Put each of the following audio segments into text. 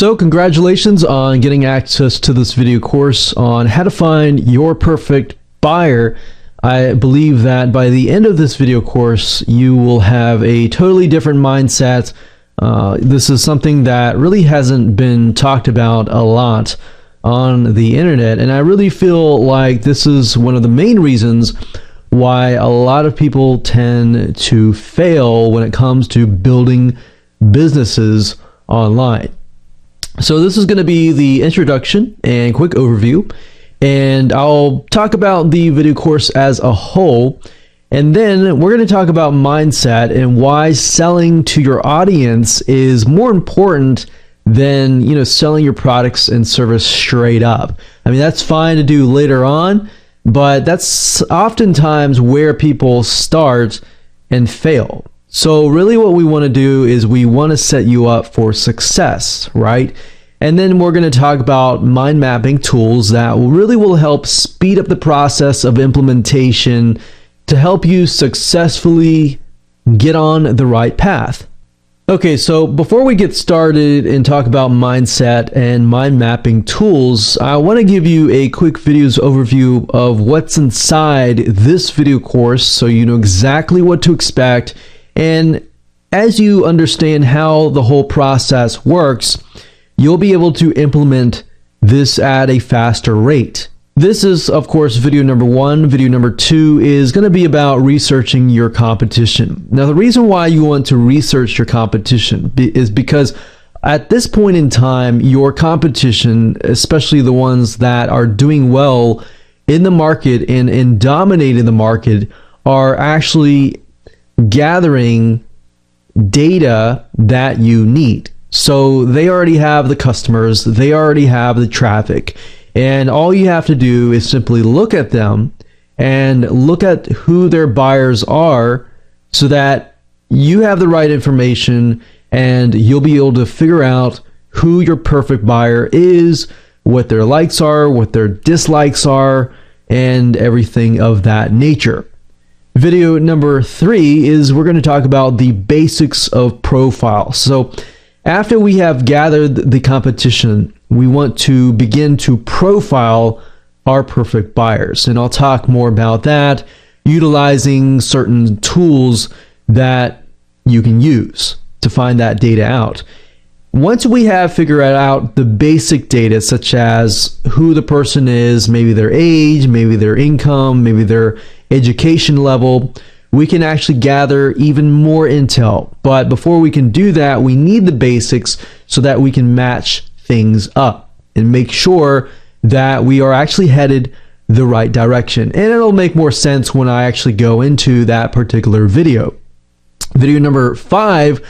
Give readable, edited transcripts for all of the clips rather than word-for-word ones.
So congratulations on getting access to this video course on how to find your perfect buyer. I believe that by the end of this video course, you will have a totally different mindset. This is something that really hasn't been talked about a lot on the internet, and I really feel like this is one of the main reasons why a lot of people tend to fail when it comes to building businesses online. So this is going to be the introduction and quick overview, and I'll talk about the video course as a whole, and then we're going to talk about mindset and why selling to your audience is more important than, selling your products and service straight up. I mean, that's fine to do later on, but that's oftentimes where people start and fail. So really what we want to do is we want to set you up for success, right? And then we're going to talk about mind mapping tools that really will help speed up the process of implementation to help you successfully get on the right path. Okay, so before we get started and talk about mindset and mind mapping tools, I want to give you a quick videos overview of what's inside this video course so you know exactly what to expect. And as you understand how the whole process works, you'll be able to implement this at a faster rate. This is, of course, video number 1. Video number 2 is going to be about researching your competition. Now, the reason why you want to research your competition is because at this point in time, your competition, especially the ones that are doing well in the market and dominating the market, are actually gathering data that you need. So they already have the customers, they already have the traffic, and all you have to do is simply look at them and look at who their buyers are so that you have the right information and you'll be able to figure out who your perfect buyer is, what their likes are, what their dislikes are, and everything of that nature. Video number 3 is we're going to talk about the basics of profile. So after we have gathered the competition, we want to begin to profile our perfect buyers. And I'll talk more about that, utilizing certain tools that you can use to find that data out. Once we have figured out the basic data, such as who the person is, maybe their age, maybe their income, maybe their education level, we can actually gather even more intel. But before we can do that, we need the basics so that we can match things up and make sure that we are actually headed the right direction. And it'll make more sense when I actually go into that particular video. Video number 5,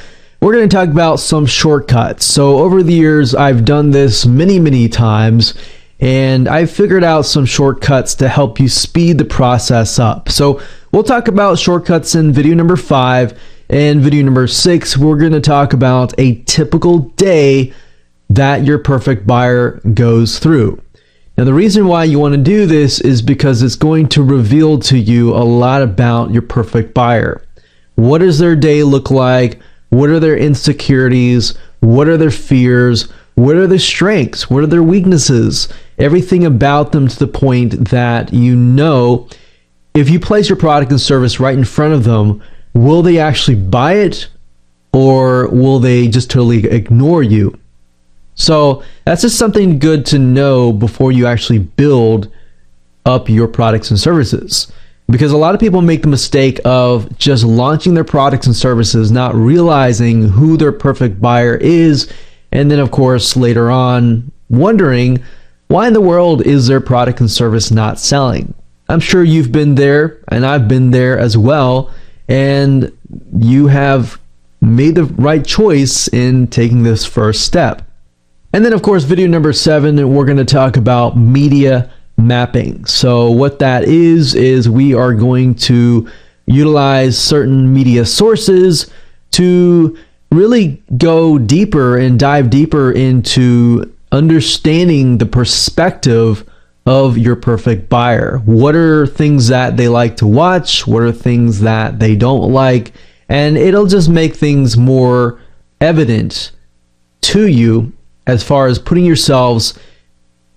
we're going to talk about some shortcuts. So over the years, I've done this many times, and I've figured out some shortcuts to help you speed the process up. So we'll talk about shortcuts in video number 5, and video number 6, we're going to talk about a typical day that your perfect buyer goes through. Now, the reason why you want to do this is because it's going to reveal to you a lot about your perfect buyer. What does their day look like? What are their insecurities? What are their fears? What are their strengths? What are their weaknesses? Everything about them to the point that if you place your product and service right in front of them, will they actually buy it or will they just totally ignore you? So that's just something good to know before you actually build up your products and services. Because a lot of people make the mistake of just launching their products and services, not realizing who their perfect buyer is, and then of course later on wondering why in the world is their product and service not selling. I'm sure you've been there, and I've been there as well, and you have made the right choice in taking this first step. And then of course video number 7, we're going to talk about media mapping. So what that is we are going to utilize certain media sources to really go deeper and dive deeper into understanding the perspective of your perfect buyer. What are things that they like to watch? What are things that they don't like? And it'll just make things more evident to you as far as putting yourselves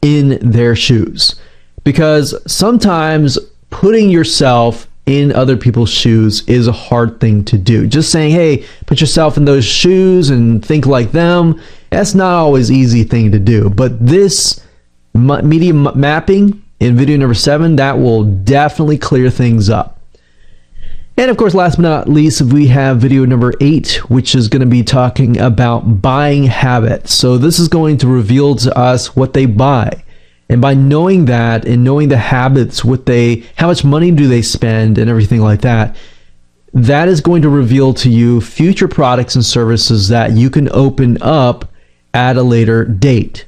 in their shoes. Because sometimes putting yourself in other people's shoes is a hard thing to do. Just saying, hey, put yourself in those shoes and think like them, that's not always an easy thing to do. But this media mapping in video number 7, that will definitely clear things up. And of course, last but not least, we have video number 8, which is going to be talking about buying habits. So this is going to reveal to us what they buy. And by knowing that and knowing the habits, how much money do they spend and everything like that, that is going to reveal to you future products and services that you can open up at a later date.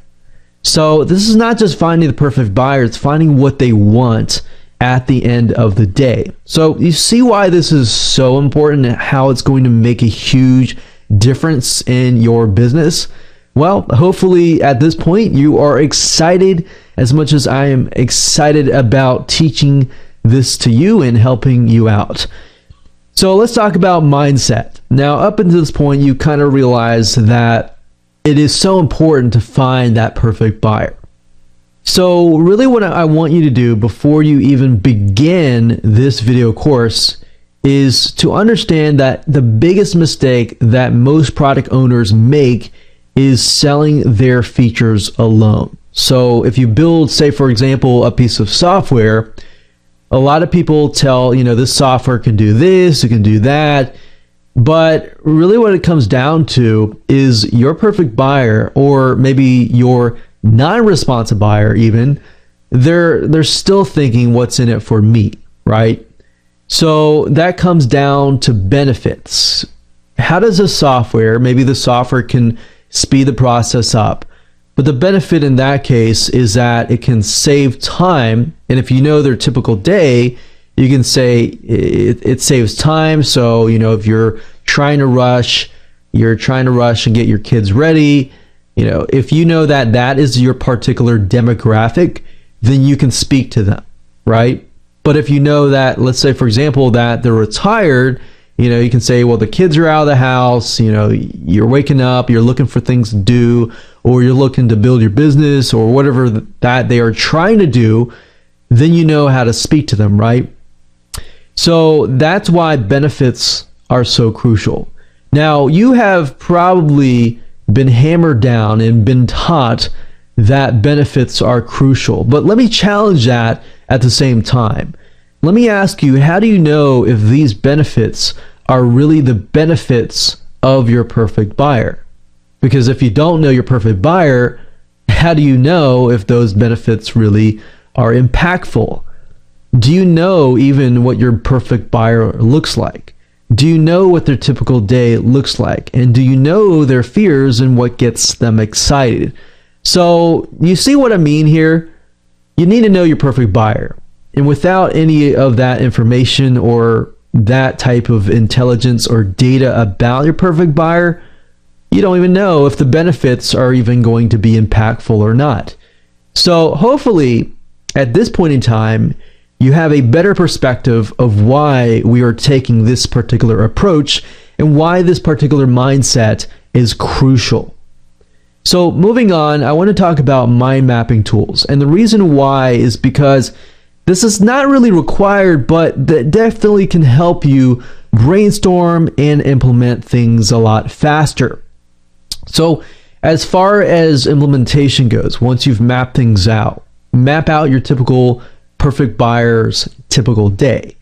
So this is not just finding the perfect buyer, it's finding what they want at the end of the day. So you see why this is so important and how it's going to make a huge difference in your business. Well, hopefully at this point you are excited as much as I am excited about teaching this to you and helping you out. So let's talk about mindset. Now, up until this point, you kind of realize that it is so important to find that perfect buyer. So really what I want you to do before you even begin this video course is to understand that the biggest mistake that most product owners make is selling their features alone. So if you build, say for example, a piece of software, a lot of people tell, this software can do this, it can do that. But really what it comes down to is your perfect buyer, or maybe your non-responsive buyer even, they're still thinking what's in it for me, right? So that comes down to benefits. How does maybe the software can speed the process up? But the benefit in that case is that it can save time. And if you know their typical day, you can say it saves time. So, if you're trying to rush and get your kids ready, if you know that that is your particular demographic, then you can speak to them, right? But if you know that, let's say, for example, that they're retired, you can say, well, the kids are out of the house, you're waking up, you're looking for things to do, or you're looking to build your business or whatever that they are trying to do, then you know how to speak to them, right? So that's why benefits are so crucial. Now, you have probably been hammered down and been taught that benefits are crucial, but let me challenge that at the same time. Let me ask you, how do you know if these benefits are really the benefits of your perfect buyer? Because if you don't know your perfect buyer, how do you know if those benefits really are impactful? Do you know even what your perfect buyer looks like? Do you know what their typical day looks like? And do you know their fears and what gets them excited? So you see what I mean here? You need to know your perfect buyer. And without any of that information or that type of intelligence or data about your perfect buyer, you don't even know if the benefits are even going to be impactful or not. So hopefully at this point in time, you have a better perspective of why we are taking this particular approach and why this particular mindset is crucial. So moving on, I want to talk about mind mapping tools. And the reason why is because this is not really required, but that definitely can help you brainstorm and implement things a lot faster. So as far as implementation goes, once you've mapped things out, map out your typical perfect buyer's typical day.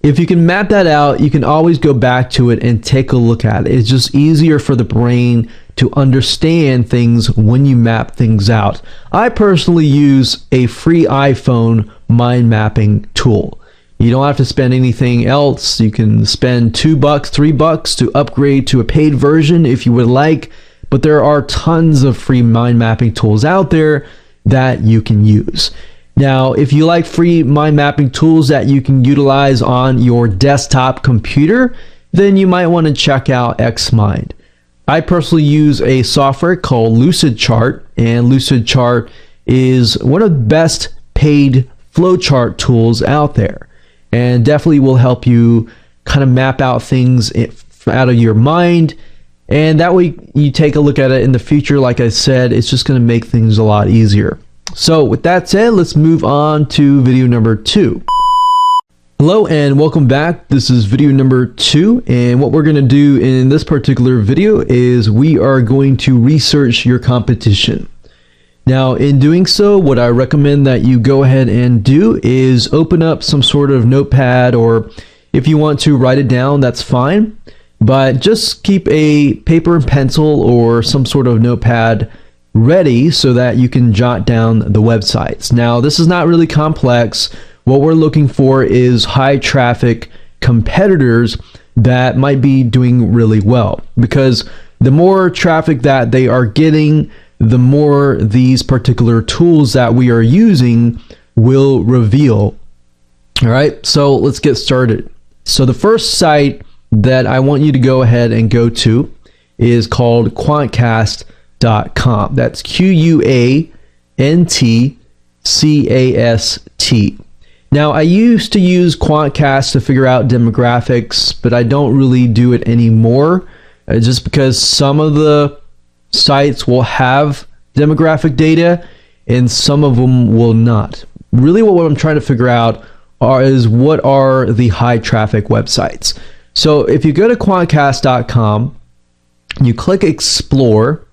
If you can map that out, you can always go back to it and take a look at it. It's just easier for the brain to understand things when you map things out. I personally use a free iPhone mind mapping tool. You don't have to spend anything else. You can spend $2, $3 to upgrade to a paid version if you would like, but there are tons of free mind mapping tools out there that you can use. Now, if you like free mind mapping tools that you can utilize on your desktop computer, then you might want to check out XMind. I personally use a software called Lucidchart, and Lucidchart is one of the best paid flowchart tools out there, and definitely will help you kind of map out things out of your mind And that way you take a look at it in the future. Like I said, it's just going to make things a lot easier. So with that said, let's move on to video number 2. Hello and welcome back. This is video number 2, and what we're going to do in this particular video is we are going to research your competition. Now, in doing so, what I recommend that you go ahead and do is open up some sort of notepad, or if you want to write it down, that's fine. But just keep a paper and pencil or some sort of notepad ready so that you can jot down the websites. Now, this is not really complex. What we're looking for is high traffic competitors that might be doing really well, because the more traffic that they are getting, the more these particular tools that we are using will reveal. All right, so let's get started. So the first site that I want you to go ahead and go to is called Quantcast.com. That's Quantcast. Now, I used to use Quantcast to figure out demographics, but I don't really do it anymore, just because some of the sites will have demographic data and some of them will not. Really, what I'm trying to figure out is what are the high traffic websites. So if you go to Quantcast.com, you click Explore,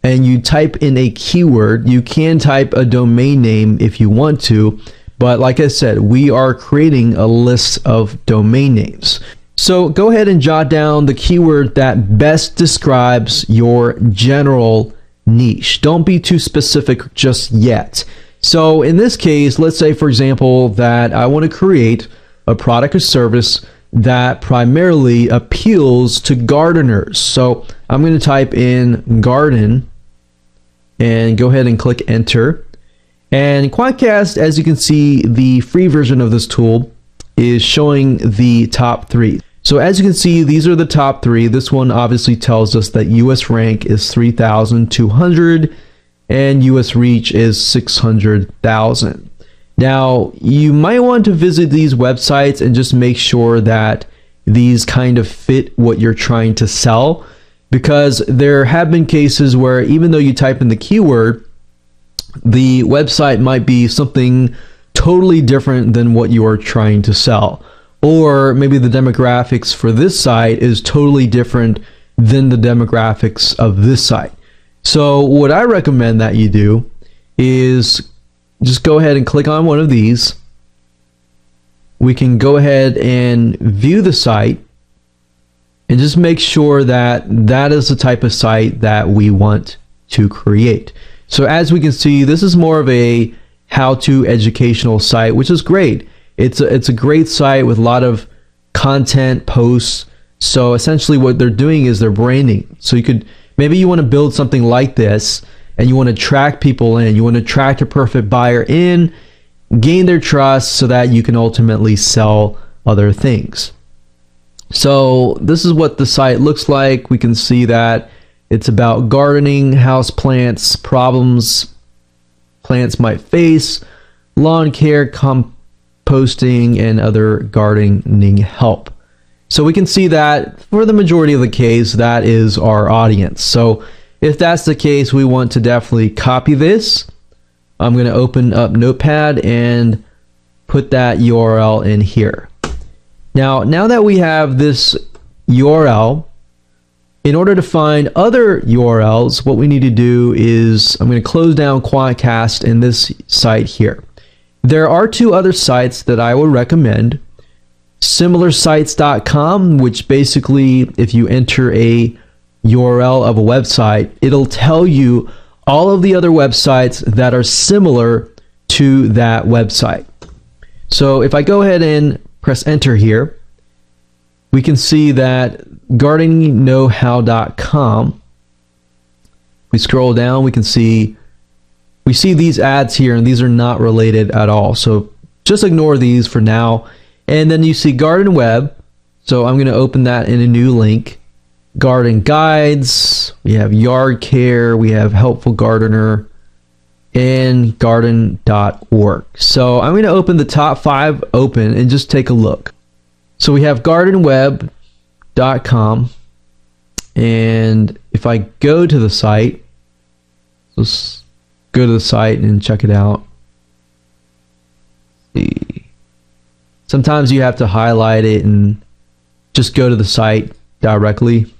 and you type in a keyword. You can type a domain name if you want to, but like I said, we are creating a list of domain names. So go ahead and jot down the keyword that best describes your general niche. Don't be too specific just yet. So in this case, let's say, for example, that I want to create a product or service that primarily appeals to gardeners. So I'm going to type in garden and go ahead and click enter. And Quantcast, as you can see, the free version of this tool is showing the top 3. So as you can see, these are the top 3. This one obviously tells us that US rank is 3,200 and US reach is 600,000. Now, you might want to visit these websites and just make sure that these kind of fit what you're trying to sell, because there have been cases where even though you type in the keyword, the website might be something totally different than what you are trying to sell. Or maybe the demographics for this site is totally different than the demographics of this site. So what I recommend that you do is just go ahead and click on one of these. We can go ahead and view the site and just make sure that that is the type of site that we want to create. So as we can see, this is more of a how-to educational site, which is great. It's a great site with a lot of content posts. So essentially what they're doing is they're branding. So maybe you want to build something like this and you want to attract people in. You want to attract a perfect buyer in, gain their trust so that you can ultimately sell other things. So this is what the site looks like. We can see that it's about gardening, house plants, problems plants might face, lawn care, composting, and other gardening help. So we can see that for the majority of the case, that is our audience. So if that's the case, we want to definitely copy this. I'm going to open up Notepad and put that URL in here. Now that we have this URL, in order to find other URLs, what we need to do is I'm going to close down Quantcast in this site here. There are 2 other sites that I would recommend. SimilarSites.com, which basically, if you enter a URL of a website, it'll tell you all of the other websites that are similar to that website. So if I go ahead and press enter here, we can see that gardeningknowhow.com. We scroll down, we see these ads here, and these are not related at all. So just ignore these for now. And then you see Garden Web. So I'm going to open that in a new link. Garden guides, we have yard care, we have helpful gardener, and garden.org. So I'm going to open the top 5 open and just take a look. So we have gardenweb.com, And if I go to the site, let's go to the site and check it out. Let's see. Sometimes you have to highlight it and just go to the site directly.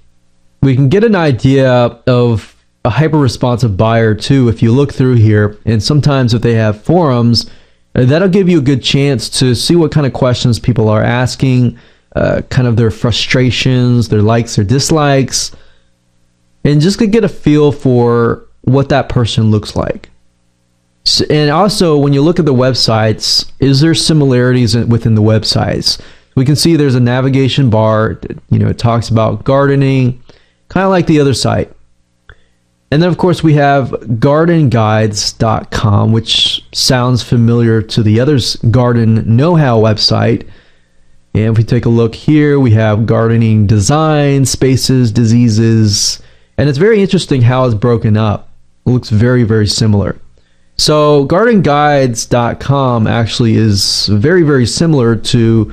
We can get an idea of a hyper-responsive buyer too if you look through here, and sometimes if they have forums, that'll give you a good chance to see what kind of questions people are asking, kind of their frustrations, their likes, their dislikes, and just to get a feel for what that person looks like. And also, when you look at the websites, is there similarities within the websites? We can see there's a navigation bar, it talks about gardening, kind of like the other site. And then of course we have gardenguides.com, which sounds familiar to the other's garden know-how website. And if we take a look here, we have gardening design, spaces, diseases, and it's very interesting how it's broken up. It looks very, very similar. So gardenguides.com actually is very, very similar to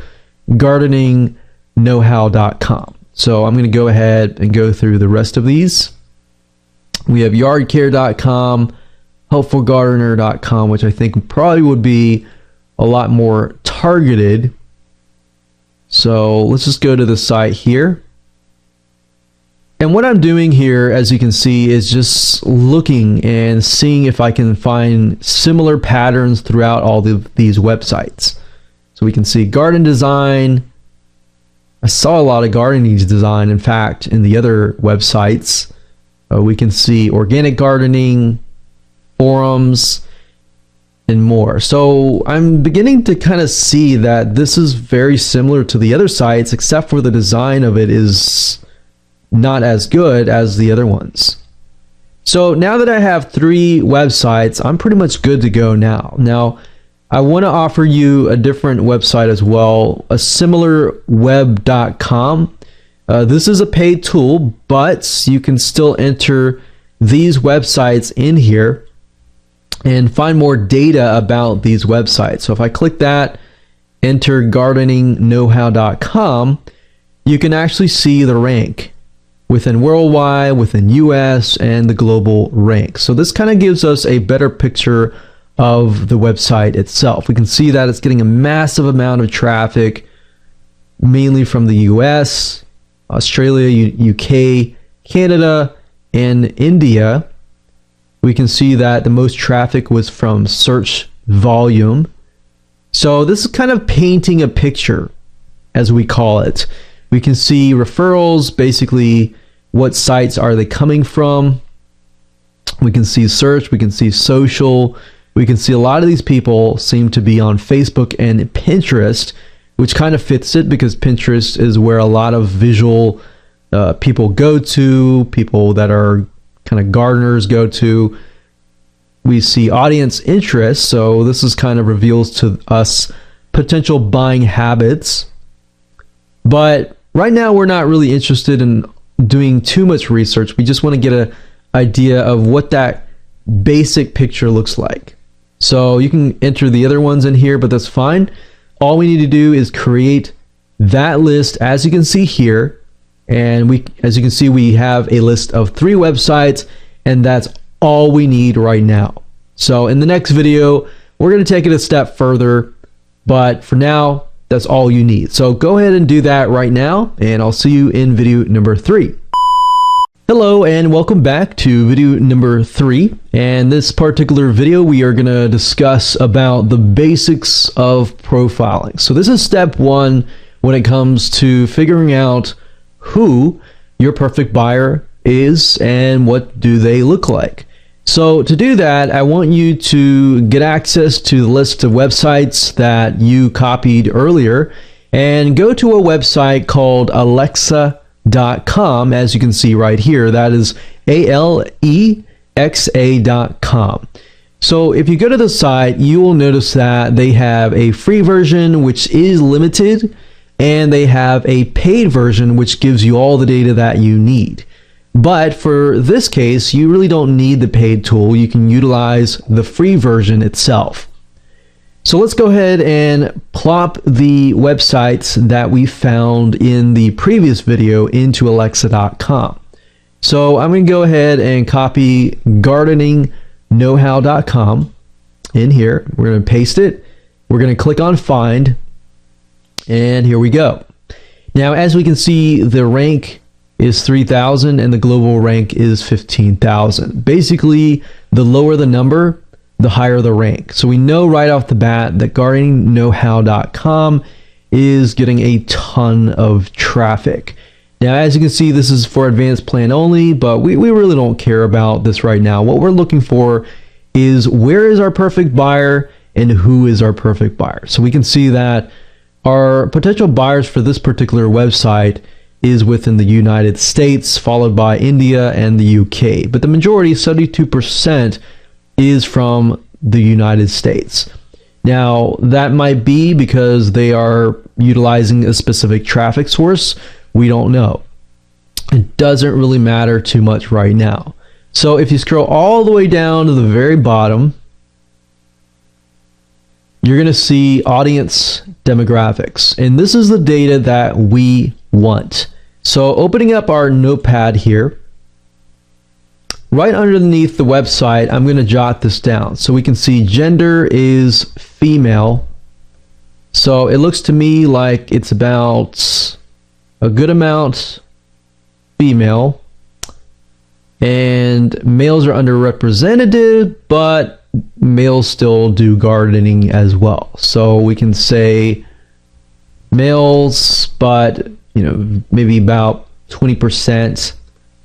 gardeningknowhow.com. So I'm going to go ahead and go through the rest of these. We have yardcare.com, helpfulgardener.com, which I think probably would be a lot more targeted. So let's just go to the site here. And what I'm doing here, as you can see, is just looking and seeing if I can find similar patterns throughout all these websites. So we can see garden design. I saw a lot of gardening design, in fact, in the other websites. We can see organic gardening, forums, and more. So I'm beginning to kind of see that this is very similar to the other sites, except for the design of it is not as good as the other ones. So now that I have 3 websites, I'm pretty much good to go now. Now, I want to offer you a different website as well, a SimilarWeb.com. This is a paid tool, but you can still enter these websites in here and find more data about these websites. So if I click that, enter gardeningknowhow.com, you can actually see the rank within worldwide, within US, and the global rank. So this kind of gives us a better picture of the website itself. We can see that it's getting a massive amount of traffic, mainly from the US, Australia, UK, Canada, and India. We can see that the most traffic was from search volume. So this is kind of painting a picture, as we call it. We can see referrals, basically what sites are they coming from. We can see search, we can see social. We can see a lot of these people seem to be on Facebook and Pinterest, which kind of fits it because Pinterest is where a lot of visual people go to, people that are kind of gardeners go to. We see audience interest, so this is kind of reveals to us potential buying habits. But right now we're not really interested in doing too much research. We just want to get an idea of what that basic picture looks like. So you can enter the other ones in here, but that's fine. All we need to do is create that list, as you can see here. And as you can see, we have a list of 3 websites, and that's all we need right now. So in the next video, we're going to take it a step further, but for now, that's all you need. So go ahead and do that right now, and I'll see you in video number 3. Hello and welcome back to video number 3. And this particular video, we are going to discuss about the basics of profiling. So this is step 1 when it comes to figuring out who your perfect buyer is and what do they look like. So to do that, I want you to get access to the list of websites that you copied earlier and go to a website called Alexa.com, as you can see right here. That is ALEXA.com. So if you go to the site, you will notice that they have a free version, which is limited, and they have a paid version, which gives you all the data that you need. But for this case, you really don't need the paid tool. You can utilize the free version itself. So let's go ahead and plop the websites that we found in the previous video into Alexa.com. So I'm going to go ahead and copy gardeningknowhow.com in here. We're going to paste it. We're going to click on find, and here we go. Now, as we can see, the rank is 3,000 and the global rank is 15,000. Basically, the lower the number, the higher the rank. So we know right off the bat that gardeningknowhow.com is getting a ton of traffic. Now, as you can see, this is for advanced plan only, but we really don't care about this right now. What we're looking for is where is our perfect buyer and who is our perfect buyer. So we can see that our potential buyers for this particular website is within the United States, followed by India and the UK. But the majority, 72%, is from the United States. Now, that might be because they are utilizing a specific traffic source. We don't know. It doesn't really matter too much right now. So if you scroll all the way down to the very bottom, you're going to see audience demographics. And this is the data that we want. So opening up our notepad here, right underneath the website, I'm going to jot this down. So we can see gender is female. So it looks to me like it's about a good amount female. And males are underrepresented, but males still do gardening as well. So we can say males, but maybe about 20%,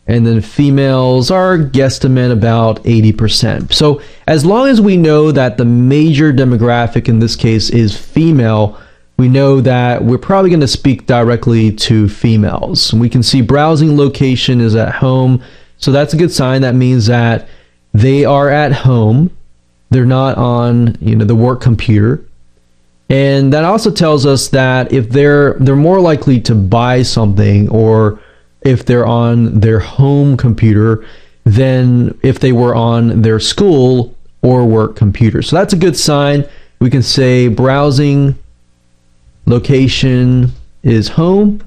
and then females are guesstimate about 80%. So as long as we know that the major demographic in this case is female, we know that we're probably going to speak directly to females. We can see browsing location is at home. So that's a good sign. That means that they are at home. They're not on, the work computer. And that also tells us that if they're more likely to buy something, or if they're on their home computer, than if they were on their school or work computer. So that's a good sign. We can say browsing location is home.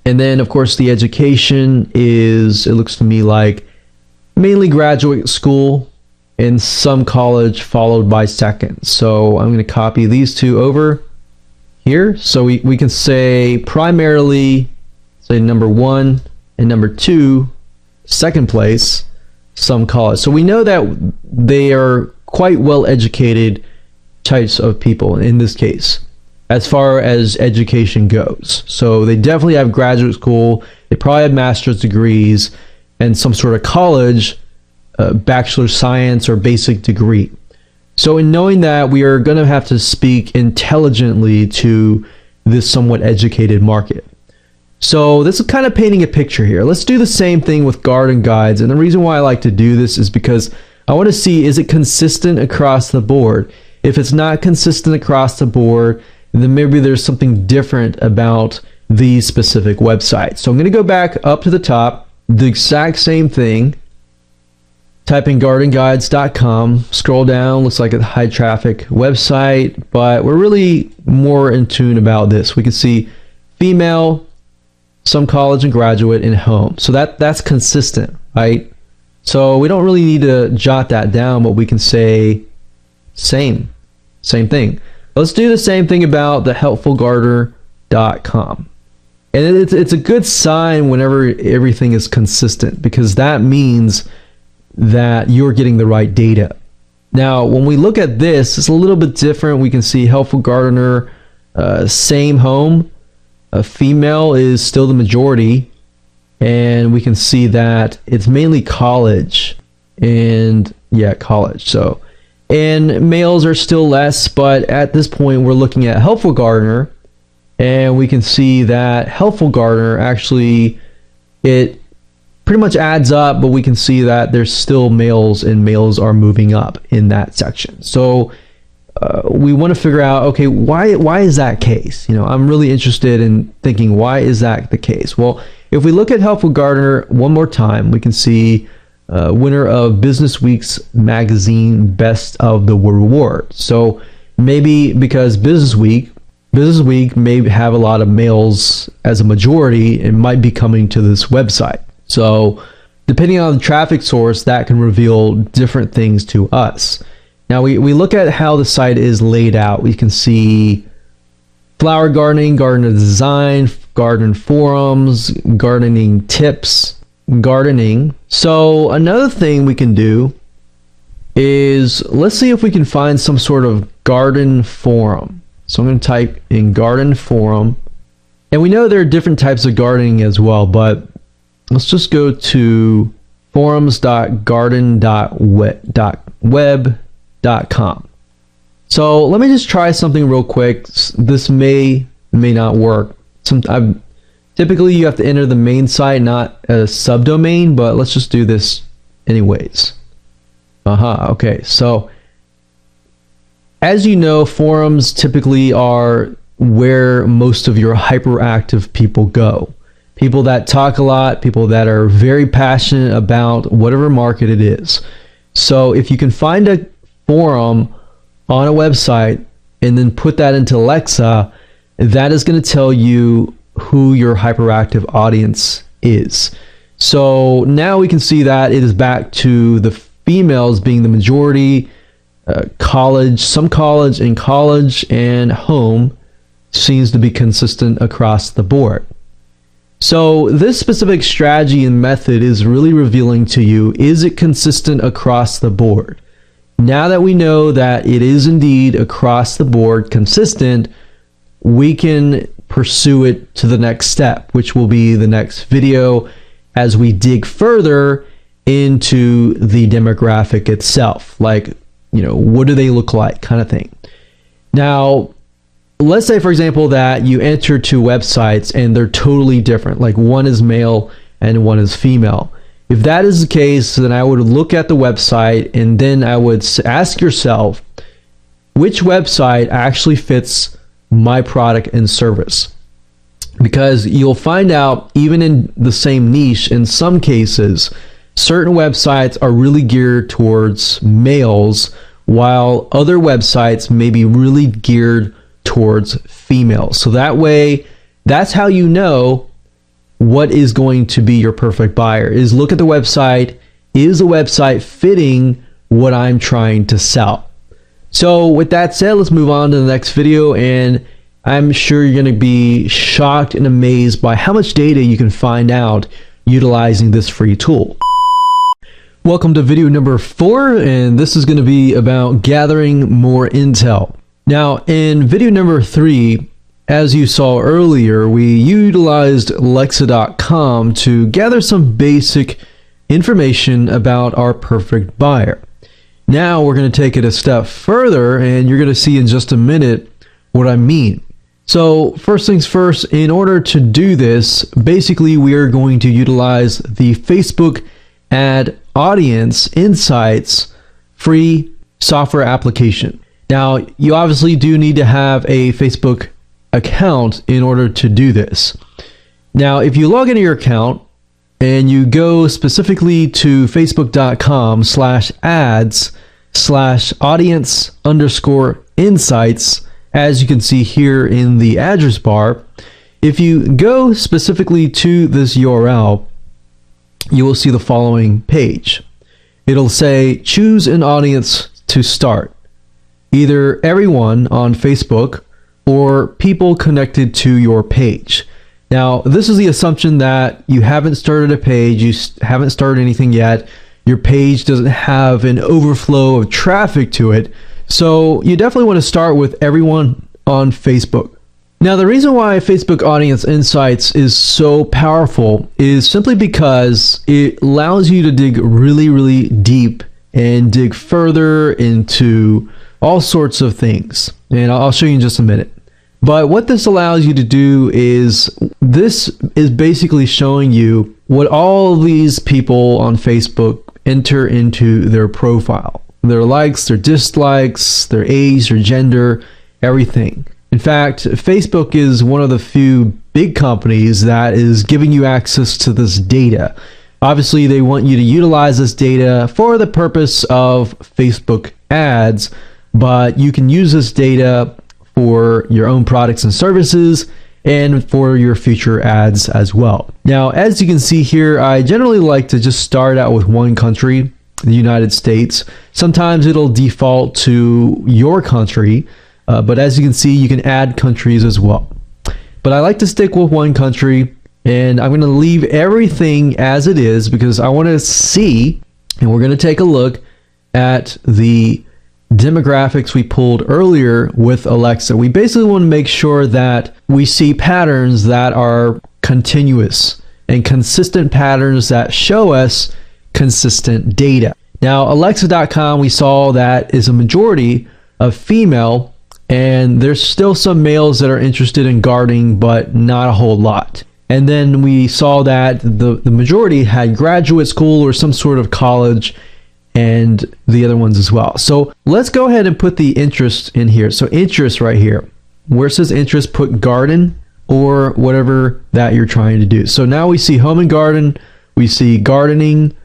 And then, of course, the education is, it looks to me like mainly graduate school and some college followed by second. So I'm going to copy these two over here. So we can say primarily, say number 1 and number 2, second place, some college. So we know that they are quite well educated types of people in this case, as far as education goes. So they definitely have graduate school, they probably have master's degrees, and some sort of college, bachelor science or basic degree. So in knowing that, we are going to have to speak intelligently to this somewhat educated market. So this is kind of painting a picture here. Let's do the same thing with garden guides. And the reason why I like to do this is because I want to see, is it consistent across the board? If it's not consistent across the board, then maybe there's something different about these specific websites. So I'm going to go back up to the top, the exact same thing, type in gardenguides.com, scroll down, looks like a high traffic website, but we're really more in tune about this. We can see female, some college and graduate, and home. So that's consistent, right? So we don't really need to jot that down, but we can say same thing. Let's do the same thing about the helpfulgardener.com. And it's a good sign whenever everything is consistent, because that means that you're getting the right data. Now, when we look at this, it's a little bit different. We can see Helpful Gardener, same home. Female is still the majority. And we can see that it's mainly college. And yeah, college. So, and males are still less, but at this point we're looking at Helpful Gardener, and we can see that Helpful Gardener actually, it pretty much adds up, but we can see that there's still males, and males are moving up in that section. So we want to figure out, okay, why is that case? I'm really interested in thinking, why is that the case? Well, if we look at Helpful Gardener one more time, we can see winner of Business Week's magazine Best of the Reward. So maybe because Business Week may have a lot of males as a majority and might be coming to this website. So depending on the traffic source, that can reveal different things to us. Now we look at how the site is laid out. We can see flower gardening, garden design, garden forums, gardening tips, gardening. So another thing we can do is, let's see if we can find some sort of garden forum. So I'm going to type in garden forum. And we know there are different types of gardening as well, but let's just go to forums.garden.web.com. So let me just try something real quick. This may not work. Typically you have to enter the main site, not a subdomain, but let's just do this anyways. Okay, so as you know, forums typically are where most of your hyperactive people go. People that talk a lot, people that are very passionate about whatever market it is. So if you can find a forum on a website and then put that into Alexa, that is going to tell you who your hyperactive audience is. So now we can see that it is back to the females being the majority, college, some college, and home seems to be consistent across the board. So this specific strategy and method is really revealing to you, is it consistent across the board? Now that we know that it is indeed across the board consistent, we can pursue it to the next step, which will be the next video as we dig further into the demographic itself. Like, you know, what do they look like, kind of thing. Now, let's say, for example, that you enter two websites and they're totally different. Like one is male and one is female. If that is the case, then I would look at the website and then I would ask yourself, which website actually fits my product and service? Because you'll find out, even in the same niche, in some cases, certain websites are really geared towards males, while other websites may be really geared towards females. So that way, that's how you know what is going to be your perfect buyer, is look at the website. Is the website fitting what I'm trying to sell? So with that said, let's move on to the next video, and I'm sure you're going to be shocked and amazed by how much data you can find out utilizing this free tool. Welcome to video number 4, and this is going to be about gathering more intel. Now, in video number 3, as you saw earlier, we utilized Alexa.com to gather some basic information about our perfect buyer. Now we're going to take it a step further, and you're going to see in just a minute what I mean. So first things first, in order to do this, basically we are going to utilize the Facebook Ad Audience Insights free software application. Now, you obviously do need to have a Facebook account in order to do this. Now, if you log into your account and you go specifically to facebook.com/ads/audience_insights, as you can see here in the address bar, if you go specifically to this URL, you will see the following page. It'll say, choose an audience to start. Either everyone on Facebook or people connected to your page. Now, this is the assumption that you haven't started a page, you haven't started anything yet, your page doesn't have an overflow of traffic to it, so you definitely want to start with everyone on Facebook. Now, the reason why Facebook Audience Insights is so powerful is simply because it allows you to dig really, really deep and dig further into all sorts of things. And I'll show you in just a minute. But what this allows you to do is, this is basically showing you what all of these people on Facebook enter into their profile. Their likes, their dislikes, their age, their gender, everything. In fact, Facebook is one of the few big companies that is giving you access to this data. Obviously, they want you to utilize this data for the purpose of Facebook ads, but you can use this data for your own products and services and for your future ads as well. Now, as you can see here, I generally like to just start out with one country, the United States. Sometimes it'll default to your country, but as you can see, you can add countries as well. But I like to stick with one country, and I'm going to leave everything as it is because I want to see, and we're going to take a look at the demographics we pulled earlier with Alexa. We basically want to make sure that we see patterns that are continuous and consistent patterns that show us consistent data. Now, Alexa.com, we saw that is a majority of female, and there's still some males that are interested in gardening, but not a whole lot. And then we saw that the majority had graduate school or some sort of college, and the other ones as well. So let's go ahead and put the interest in here. So interest right here, where it says interest, put garden or whatever that you're trying to do. So now we see home and garden, we see gardening,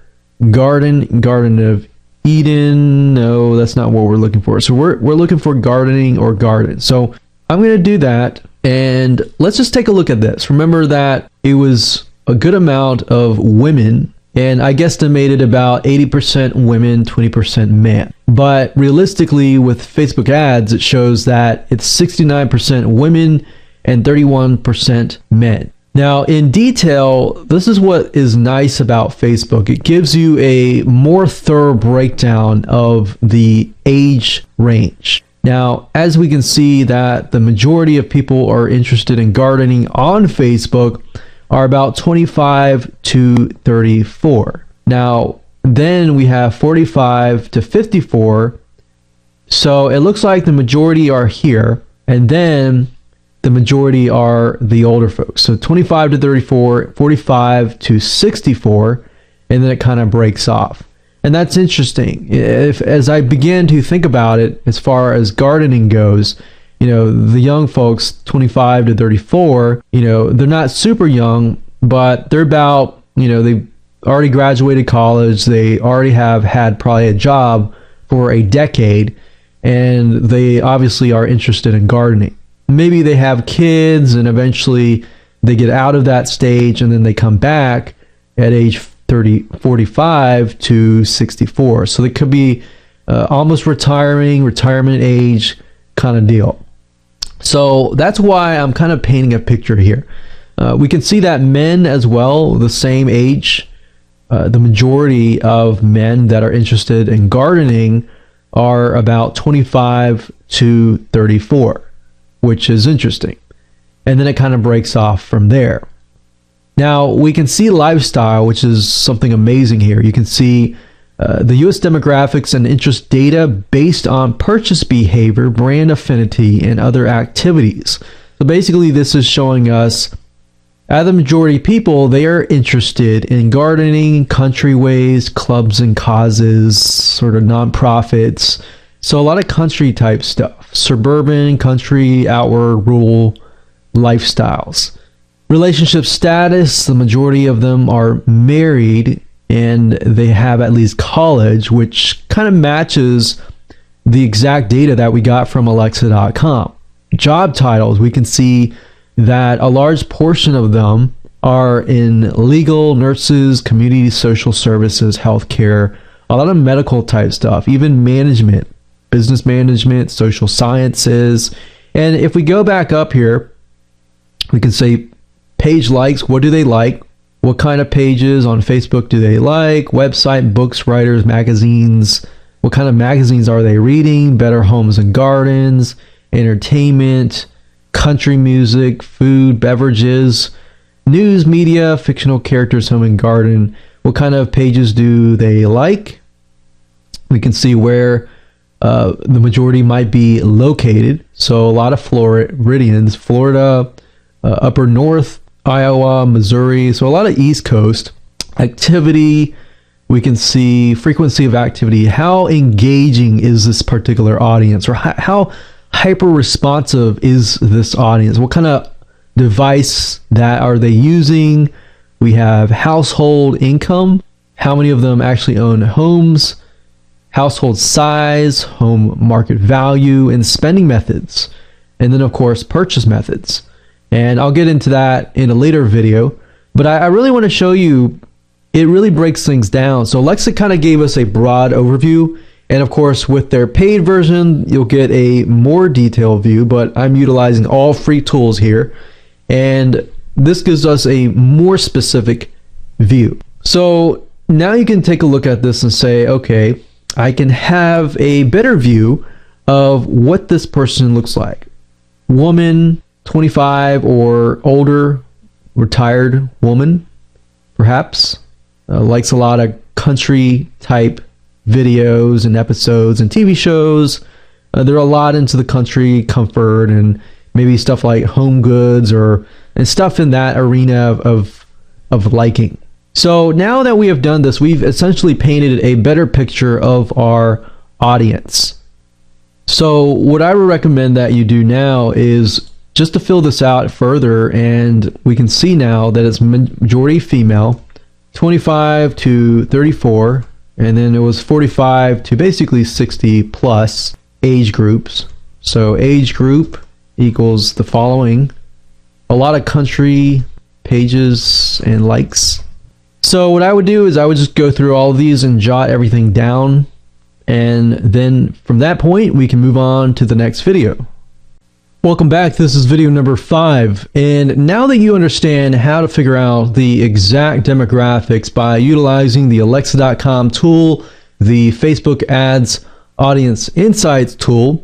Garden of Eden. No, that's not what we're looking for. So we're looking for gardening or garden. So I'm going to do that, and let's just take a look at this. Remember that it was a good amount of women, and I guesstimated about 80% women, 20% men. But realistically, with Facebook ads, it shows that it's 69% women and 31% men. Now, in detail, this is what is nice about Facebook. It gives you a more thorough breakdown of the age range. Now, as we can see that the majority of people are interested in gardening on Facebook are about 25 to 34. Now, then we have 45 to 54. So it looks like the majority are here, and then the majority are the older folks. So 25 to 34, 45 to 64, and then it kind of breaks off. And that's interesting. As I began to think about it, as far as gardening goes, the young folks, 25 to 34, they're not super young, but they're about, they've already graduated college. They already have had probably a job for a decade, and they obviously are interested in gardening. Maybe they have kids and eventually they get out of that stage and then they come back at age 45 to 64. So it could be almost retirement age kind of deal. So that's why I'm kind of painting a picture here. We can see that men as well, the same age, the majority of men that are interested in gardening are about 25 to 34. Which is interesting. And then it kind of breaks off from there. Now, we can see lifestyle, which is something amazing here. You can see the US demographics and interest data based on purchase behavior, brand affinity, and other activities. So basically, this is showing us the majority of people, they are interested in gardening, countryways, clubs and causes, sort of nonprofits. So a lot of country type stuff, suburban, country, outward, rural lifestyles. Relationship status, the majority of them are married and they have at least college, which kind of matches the exact data that we got from Alexa.com. Job titles, we can see that a large portion of them are in legal, nurses, community social services, healthcare, a lot of medical type stuff, even management. Business management, social sciences. And if we go back up here, we can say page likes. What do they like? What kind of pages on Facebook do they like? Website, books, writers, magazines. What kind of magazines are they reading? Better Homes and Gardens, entertainment, country music, food, beverages, news, media, fictional characters, home and garden. What kind of pages do they like? We can see where the majority might be located. So a lot of Floridians, Florida, upper north, Iowa, Missouri. So a lot of East Coast activity. We can see frequency of activity. How engaging is this particular audience, or how hyper responsive is this audience? What kind of device that are they using? We have household income. How many of them actually own homes? Household size, home market value, and spending methods. And then, of course, purchase methods. And I'll get into that in a later video. But I really want to show you, it really breaks things down. So Alexa kind of gave us a broad overview. And of course, with their paid version, you'll get a more detailed view, but I'm utilizing all free tools here. And this gives us a more specific view. So now you can take a look at this and say, okay, I can have a better view of what this person looks like. Woman, 25 or older, retired woman, perhaps, likes a lot of country type videos and episodes and TV shows. They're a lot into the country comfort and maybe stuff like home goods and stuff in that arena of liking. So now that we have done this, we've essentially painted a better picture of our audience. So what I would recommend that you do now is just to fill this out further, and we can see now that it's majority female, 25 to 34, and then it was 45 to basically 60 plus age groups. So age group equals the following: a lot of country pages and likes. So what I would do is I would just go through all of these and jot everything down, and then from that point we can move on to the next video. Welcome back. This is video number 5, and now that you understand how to figure out the exact demographics by utilizing the Alexa.com tool, the Facebook Ads Audience Insights tool,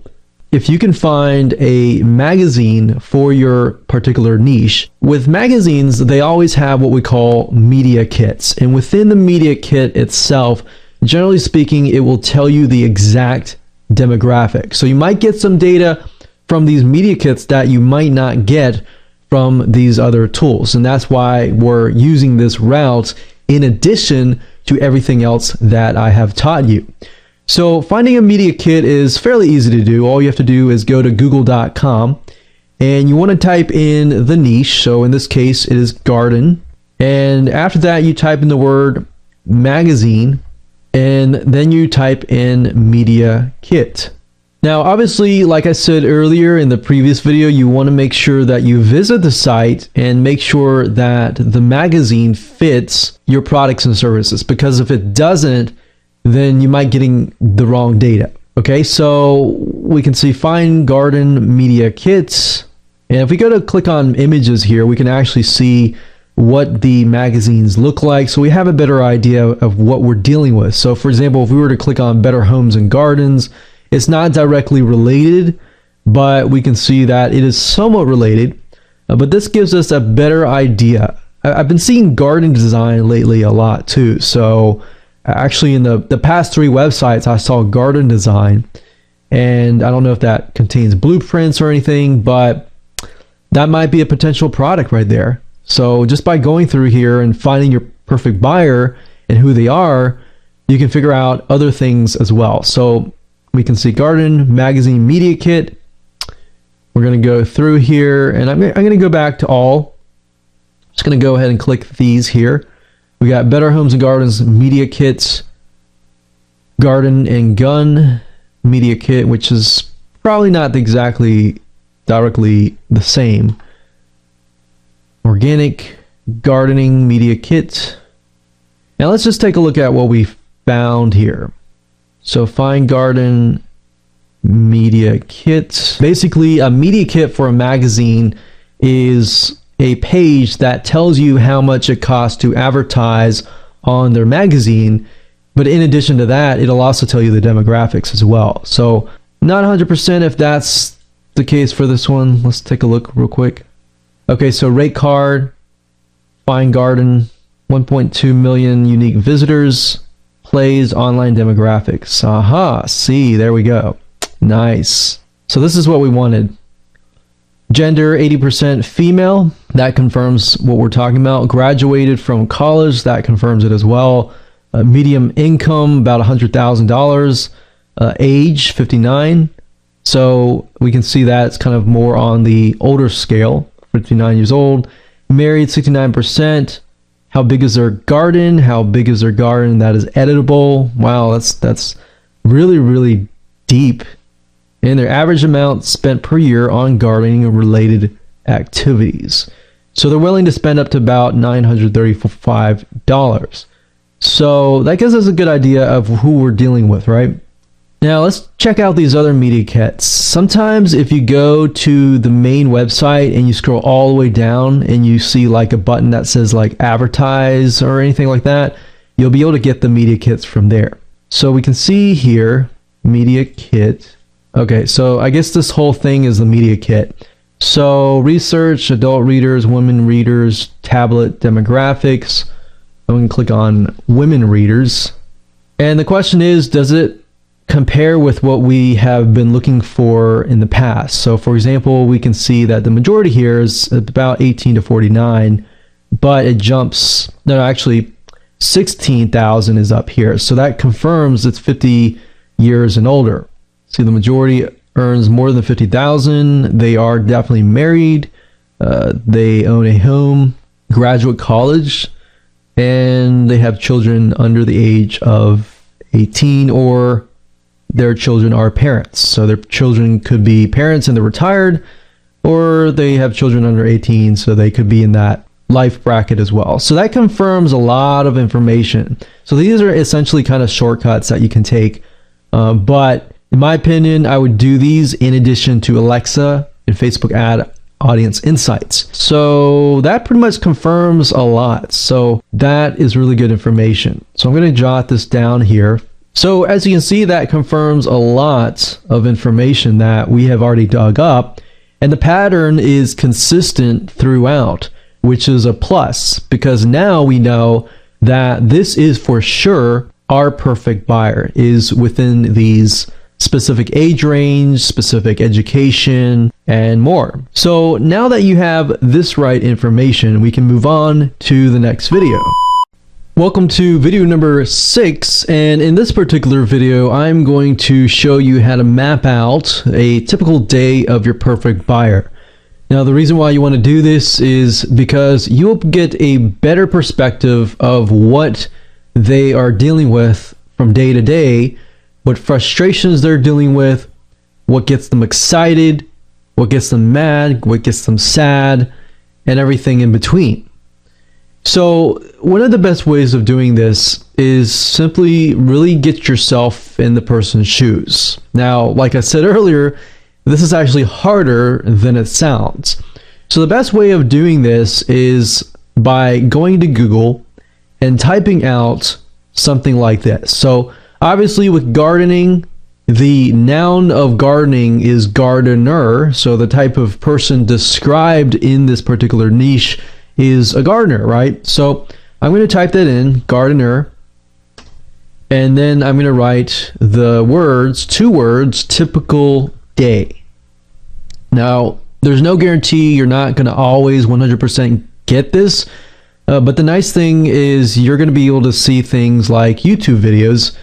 if you can find a magazine for your particular niche. With magazines, they always have what we call media kits, and within the media kit itself, generally speaking, it will tell you the exact demographic. So you might get some data from these media kits that you might not get from these other tools, and that's why we're using this route in addition to everything else that I have taught you. So finding a media kit is fairly easy to do. All you have to do is go to google.com, and you want to type in the niche. So in this case it is garden, and after that you type in the word magazine, and then you type in media kit. Now obviously, like I said earlier in the previous video, you want to make sure that you visit the site and make sure that the magazine fits your products and services, because if it doesn't, then you might getting the wrong data. Okay, so we can see find garden media kits, and if we go to click on images here, we can actually see what the magazines look like, so we have a better idea of what we're dealing with. So for example, if we were to click on Better Homes and Gardens, it's not directly related, but we can see that it is somewhat related. But this gives us a better idea. I've been seeing garden design lately a lot too. So actually in the past 3 websites, I saw garden design, and I don't know if that contains blueprints or anything, but that might be a potential product right there. So just by going through here and finding your perfect buyer and who they are, you can figure out other things as well. So we can see garden magazine media kit. We're going to go through here, and I'm going to go back to all. Just going to go ahead and click these here. We got Better Homes and Gardens media kits, garden and gun media kit, which is probably not exactly directly the same. Organic gardening media kit. Now let's just take a look at what we found here. So find garden media kit. Basically, a media kit for a magazine is a page that tells you how much it costs to advertise on their magazine, but in addition to that, it'll also tell you the demographics as well. So not 100% if that's the case for this one. Let's take a look real quick. Okay, so rate card, find garden, 1.2 million unique visitors, plays online demographics. Aha, see, there we go. Nice. So this is what we wanted. Gender 80% female, that confirms what we're talking about. Graduated from college, that confirms it as well. Medium income, about $100,000. Age 59. So we can see that it's kind of more on the older scale, 59 years old. Married 69%. How big is their garden? How big is their garden that is editable? Wow, that's really, really deep. And their average amount spent per year on gardening and related activities. So they're willing to spend up to about $935. So that gives us a good idea of who we're dealing with, right? Now let's check out these other media kits. Sometimes if you go to the main website and you scroll all the way down and you see like a button that says like advertise or anything like that, you'll be able to get the media kits from there. So we can see here, media kit. Okay, so I guess this whole thing is the media kit. So research, adult readers, women readers, tablet demographics. I'm going to click on women readers. And the question is, does it compare with what we have been looking for in the past? So for example, we can see that the majority here is about 18 to 49, but it jumps, no, actually 16,000 is up here. So that confirms it's 50 years and older. See, the majority earns more than 50,000. They are definitely married. They own a home, graduate college, and they have children under the age of 18, or their children are parents. So their children could be parents and they're retired, or they have children under 18, so they could be in that life bracket as well. So that confirms a lot of information. So these are essentially kind of shortcuts that you can take. But in my opinion, I would do these in addition to Alexa and Facebook ad audience insights. So that pretty much confirms a lot. So that is really good information. So I'm going to jot this down here. So as you can see, that confirms a lot of information that we have already dug up, and the pattern is consistent throughout, which is a plus, because now we know that this is for sure our perfect buyer is within these specific age range, specific education, and more. So now that you have this right information, we can move on to the next video. Welcome to video number 6, and in this particular video I'm going to show you how to map out a typical day of your perfect buyer. Now the reason why you want to do this is because you'll get a better perspective of what they are dealing with from day to day, what frustrations they're dealing with, what gets them excited, what gets them mad, what gets them sad, and everything in between. So one of the best ways of doing this is simply really get yourself in the person's shoes. Now, like I said earlier, this is actually harder than it sounds. So the best way of doing this is by going to Google and typing out something like this. So obviously with gardening, the noun of gardening is gardener. So the type of person described in this particular niche is a gardener, right? So I'm going to type that in, gardener, and then I'm going to write the words, 2 words, typical day. Now, there's no guarantee you're not going to always 100% get this, but the nice thing is you're going to be able to see things like YouTube videos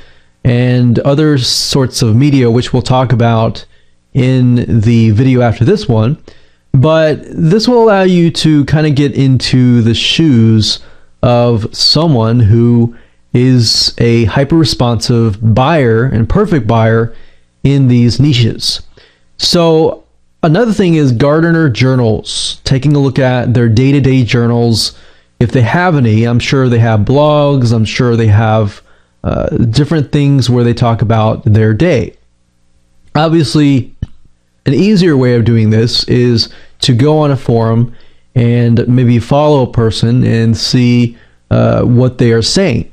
and other sorts of media, which we'll talk about in the video after this one. But this will allow you to kind of get into the shoes of someone who is a hyper-responsive buyer and perfect buyer in these niches. So another thing is gardener journals, taking a look at their day-to-day journals. If they have any, I'm sure they have blogs, I'm sure they have different things where they talk about their day. Obviously, an easier way of doing this is to go on a forum and maybe follow a person and see what they are saying.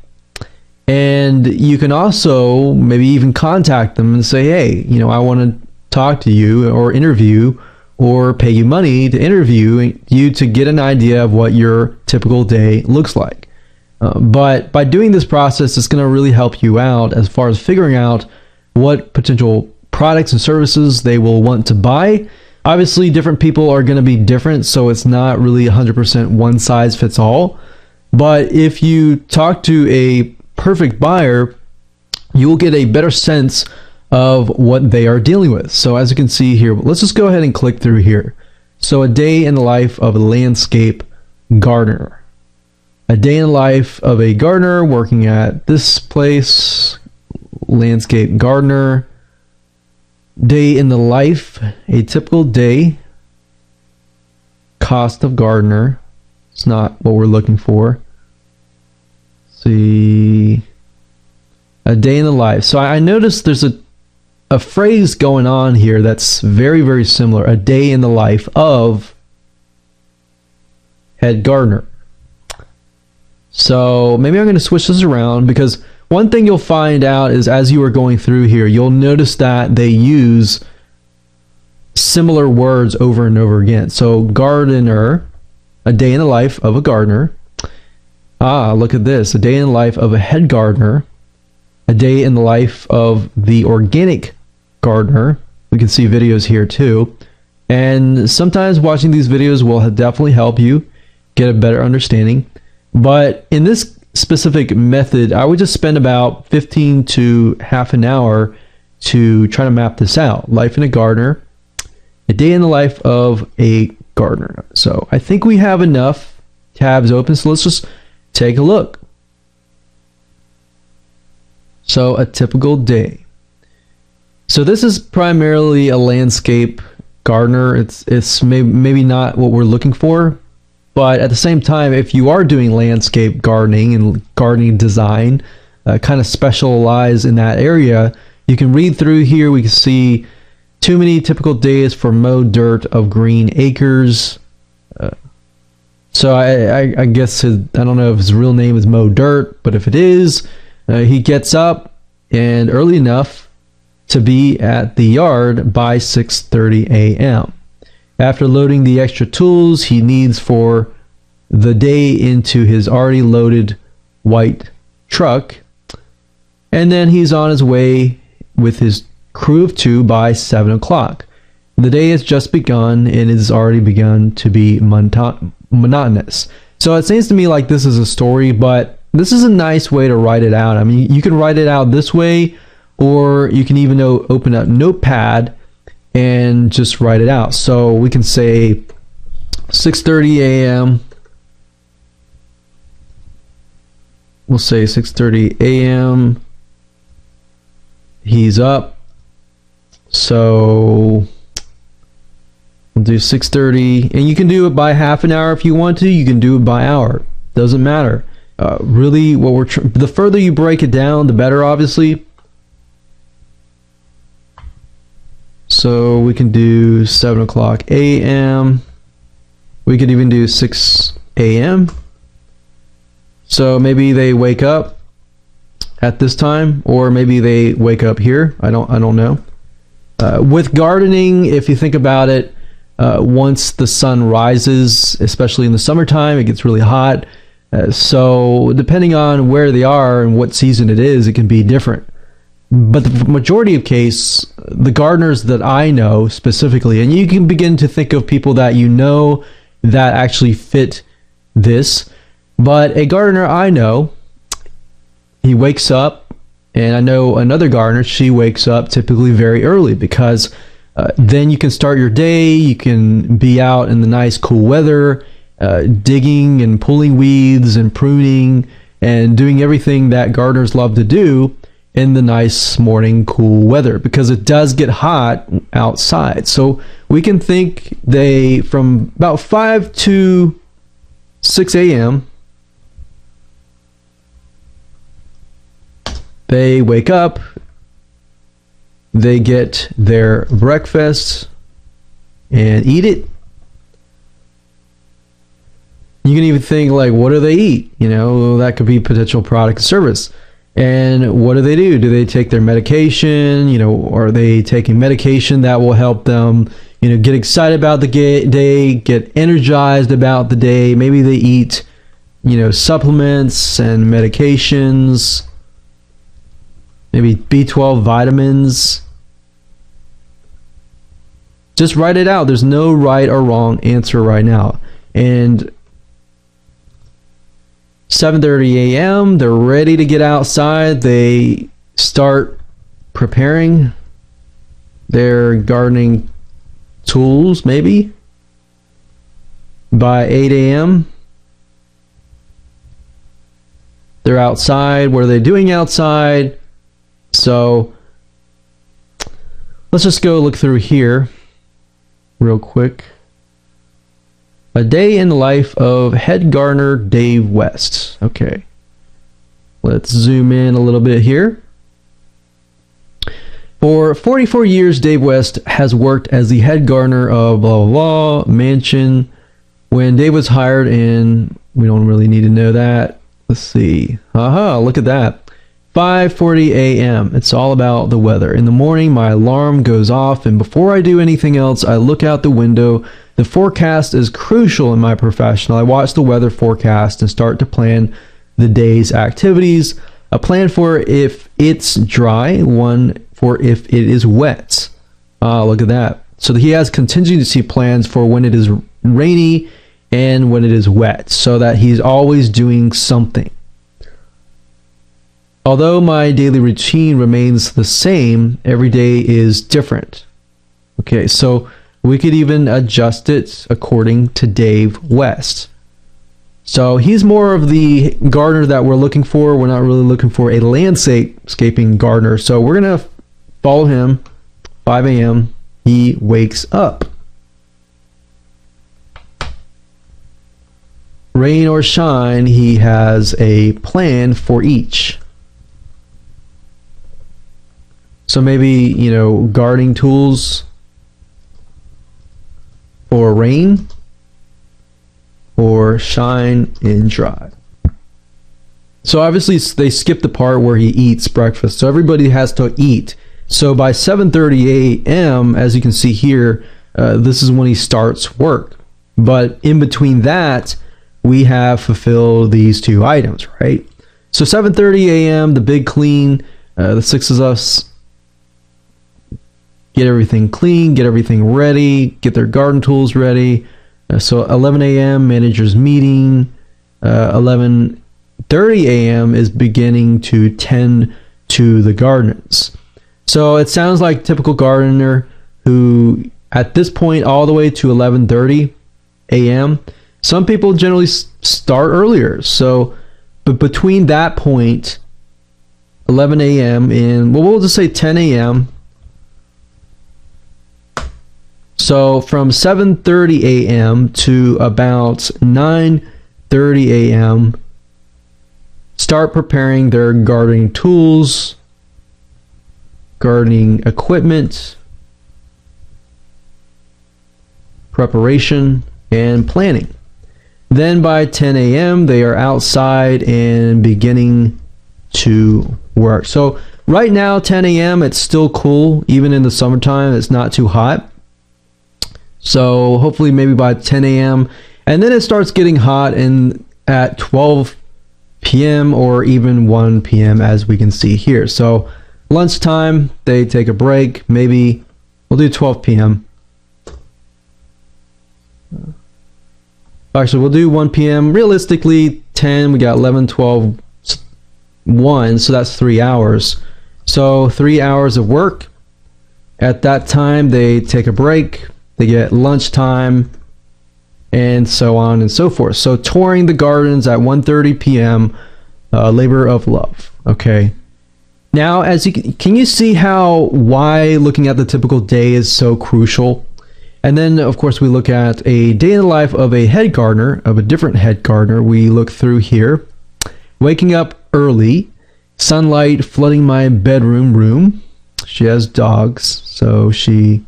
And you can also maybe even contact them and say, hey, you know, I want to talk to you or interview or pay you money to interview you to get an idea of what your typical day looks like. But by doing this process, it's going to really help you out as far as figuring out what potential products and services they will want to buy. Obviously, different people are going to be different, so it's not really 100% one size fits all. But if you talk to a perfect buyer, you will get a better sense of what they are dealing with. So as you can see here, let's just go ahead and click through here. So a day in the life of a landscape gardener. A day in the life of a gardener working at this place, landscape gardener. Day in the life, a typical day, cost of gardener, It's not what we're looking for. See, a day in the life. So I noticed there's a phrase going on here that's very, very similar. A day in the life of head gardener. So maybe I'm going to switch this around, because one thing you'll find out is as you are going through here, you'll notice that they use similar words over and over again. So gardener, a day in the life of a gardener. Ah, look at this. A day in the life of a head gardener. A day in the life of the organic gardener. We can see videos here too. And sometimes watching these videos will definitely help you get a better understanding. But in this specific method, I would just spend about 15 to half an hour to try to map this out. Life in a gardener. A day in the life of a gardener. So I think we have enough tabs open. So let's just take a look. So a typical day. So this is primarily a landscape gardener. It's maybe not what we're looking for, but at the same time, if you are doing landscape gardening and gardening design, kind of specialize in that area, you can read through here. We can see too many typical days for mow dirt of green acres. So I guess I don't know if his real name is Mow Dirt, but if it is, he gets up and early enough to be at the yard by 6:30 a.m. After loading the extra tools he needs for the day into his already loaded white truck, and then he's on his way with his crew of 2 by 7 o'clock. The day has just begun and it has already begun to be monotonous. So it seems to me like this is a story, but this is a nice way to write it out. I mean, you can write it out this way, or you can even open up Notepad and just write it out. So we can say 6:30 a.m. We'll say 6:30 a.m. He's up. So we'll do 6:30, and you can do it by half an hour if you want to. You can do it by hour. Doesn't matter. Really, what the further you break it down, the better, obviously. So we can do 7 o'clock a.m. We could even do 6 a.m. So maybe they wake up at this time, or maybe they wake up here. I don't know. With gardening, if you think about it, once the sun rises, especially in the summertime, it gets really hot. So depending on where they are and what season it is, it can be different. But the majority of case, the gardeners that I know specifically, and you can begin to think of people that you know that actually fit this, but a gardener I know, he wakes up, and I know another gardener, she wakes up typically very early, because then you can start your day, you can be out in the nice cool weather, digging and pulling weeds and pruning and doing everything that gardeners love to do in the nice morning cool weather, because it does get hot outside. So we can think they, from about 5 to 6 a.m., they wake up, they get their breakfast and eat it. You can even think, like, what do they eat? You know, that could be potential product and service. And what do? Do they take their medication? You know, are they taking medication that will help them, you know, get excited about the day, get energized about the day? Maybe they eat, you know, supplements and medications, maybe B12 vitamins. Just write it out. There's no right or wrong answer right now. And 7:30 a.m., they're ready to get outside. They start preparing their gardening tools, maybe. By 8 a.m., they're outside. What are they doing outside? So let's just go look through here real quick. A day in the life of head gardener Dave West. Okay. Let's zoom in a little bit here. For 44 years, Dave West has worked as the head gardener of blah, blah, blah, mansion. When Dave was hired in, we don't really need to know that. Let's see. Aha, look at that. 5:40 a.m. It's all about the weather. In the morning, my alarm goes off, and before I do anything else, I look out the window. The forecast is crucial in my profession. I watch the weather forecast and start to plan the day's activities. A plan for if it's dry, one for if it is wet. Look at that. So he has contingency plans for when it is rainy and when it is wet, so that he's always doing something. Although my daily routine remains the same, every day is different. Okay, so we could even adjust it according to Dave West. So he's more of the gardener that we're looking for. We're not really looking for a landscaping gardener. So we're going to follow him. 5 a.m. He wakes up. Rain or shine, he has a plan for each. So maybe, gardening tools for rain or shine and dry. So obviously they skip the part where he eats breakfast. So everybody has to eat. So by 7:30 a.m., as you can see here, this is when he starts work. But in between that, we have fulfilled these two items, right? So 7:30 a.m., the big clean, the six of us get everything clean, get everything ready, get their garden tools ready. So 11 a.m., manager's meeting. 11:30 a.m. is beginning to tend to the gardens. So it sounds like typical gardener who, at this point, all the way to 11:30 a.m., some people generally start earlier. So, but between that point, 11 a.m. and, well, we'll just say 10 a.m. So from 7:30 a.m. to about 9:30 a.m., start preparing their gardening tools, gardening equipment, preparation, and planning. Then by 10 a.m., they are outside and beginning to work. So right now, 10 a.m., it's still cool. Even in the summertime, it's not too hot. So hopefully maybe by 10 a.m. And then it starts getting hot and at 12 p.m. or even 1 p.m. as we can see here. So lunchtime, they take a break. Maybe we'll do 12 p.m. Actually, we'll do 1 p.m. Realistically, 10, we got 11, 12, 1, so that's 3 hours. So 3 hours of work. At that time, they take a break. They get lunchtime, and so on and so forth. So touring the gardens at 1:30 p.m., labor of love. Okay. Now, as can you see why looking at the typical day is so crucial? And then, of course, we look at a day in the life of a head gardener, of a different head gardener. We look through here. Waking up early, sunlight flooding my bedroom room. She has dogs, so she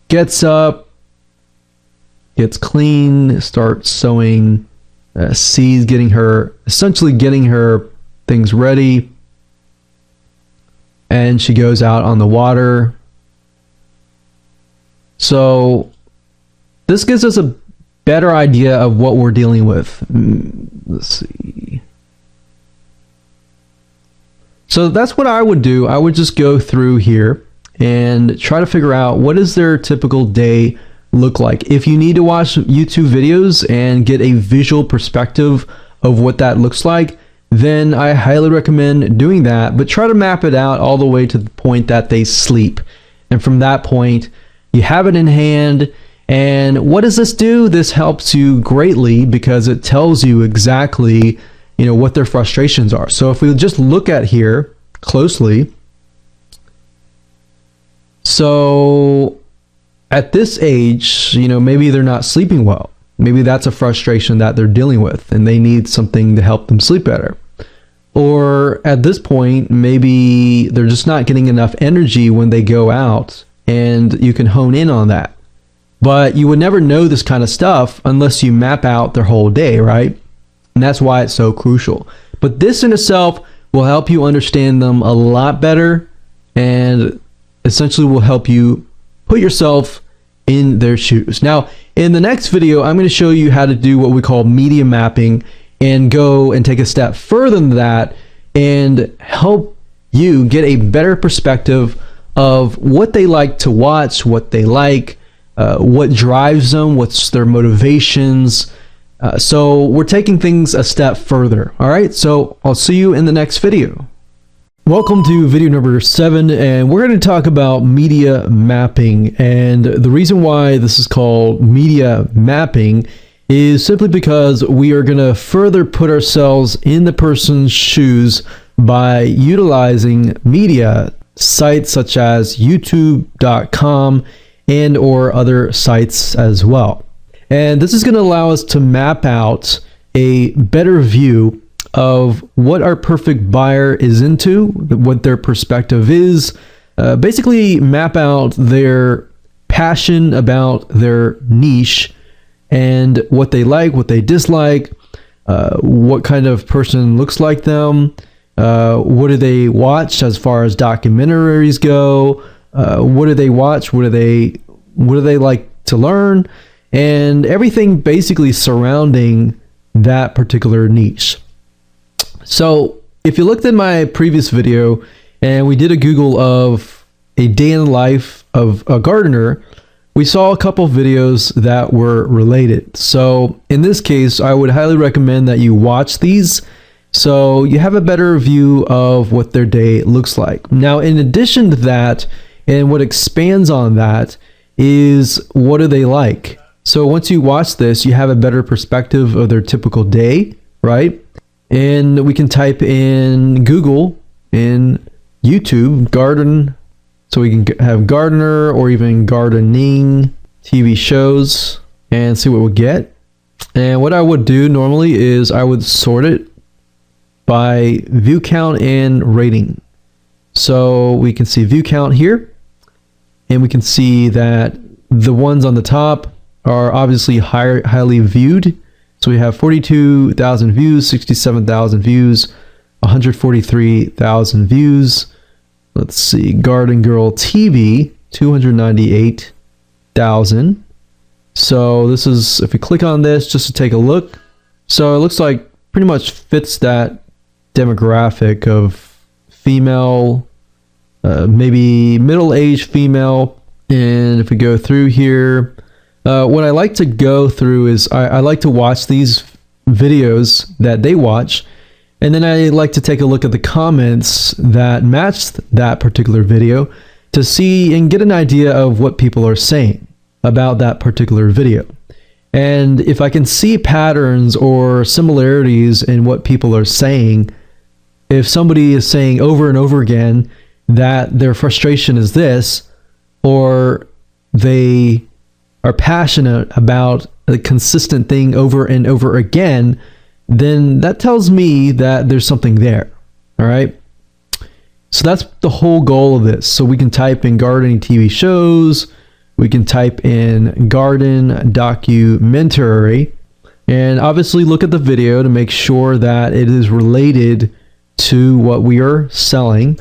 gets up, gets clean, starts sowing seeds, essentially getting her things ready. And she goes out on the water. So this gives us a better idea of what we're dealing with. Let's see. So that's what I would do. I would just go through here and try to figure out what does their typical day look like. If you need to watch YouTube videos and get a visual perspective of what that looks like, then I highly recommend doing that. But try to map it out all the way to the point that they sleep. And from that point, you have it in hand. And what does this do? This helps you greatly because it tells you exactly, what their frustrations are. So if we just look at here closely, so at this age, maybe they're not sleeping well. Maybe that's a frustration that they're dealing with and they need something to help them sleep better. Or at this point, maybe they're just not getting enough energy when they go out, and you can hone in on that. But you would never know this kind of stuff unless you map out their whole day, right? And that's why it's so crucial. But this in itself will help you understand them a lot better, and essentially will help you put yourself in their shoes. Now, in the next video, I'm going to show you how to do what we call media mapping, and go and take a step further than that and help you get a better perspective of what they like to watch, what they like, what drives them, what's their motivations. So we're taking things a step further. All right, so I'll see you in the next video. Welcome to video number 7, and we're going to talk about media mapping. And the reason why this is called media mapping is simply because we are going to further put ourselves in the person's shoes by utilizing media sites such as youtube.com and or other sites as well. And this is going to allow us to map out a better view of what our perfect buyer is into, what their perspective is, basically map out their passion about their niche and what they like, what they dislike, what kind of person looks like them, what do they watch as far as documentaries go, what do they watch, what do they like to learn, and everything basically surrounding that particular niche. So if you looked at my previous video and we did a Google of a day in the life of a gardener, we saw a couple videos that were related. So in this case, I would highly recommend that you watch these so you have a better view of what their day looks like. Now, in addition to that, and what expands on that, is what do they like? So once you watch this, you have a better perspective of their typical day, right? And we can type in Google, in YouTube, garden. So we can have gardener or even gardening TV shows and see what we'll get. And what I would do normally is I would sort it by view count and rating. So we can see view count here, and we can see that the ones on the top are obviously highly viewed. So we have 42,000 views, 67,000 views, 143,000 views. Let's see, Garden Girl TV, 298,000. So this is, if you click on this just to take a look, so it looks like pretty much fits that demographic of female, maybe middle-aged female. And if we go through here, what I like to go through is I like to watch these videos that they watch, and then I like to take a look at the comments that match that particular video to see and get an idea of what people are saying about that particular video. And if I can see patterns or similarities in what people are saying, if somebody is saying over and over again that their frustration is this, or they are passionate about a consistent thing over and over again, then that tells me that there's something there. All right. So that's the whole goal of this. So we can type in gardening TV shows, we can type in garden documentary, and obviously look at the video to make sure that it is related to what we are selling.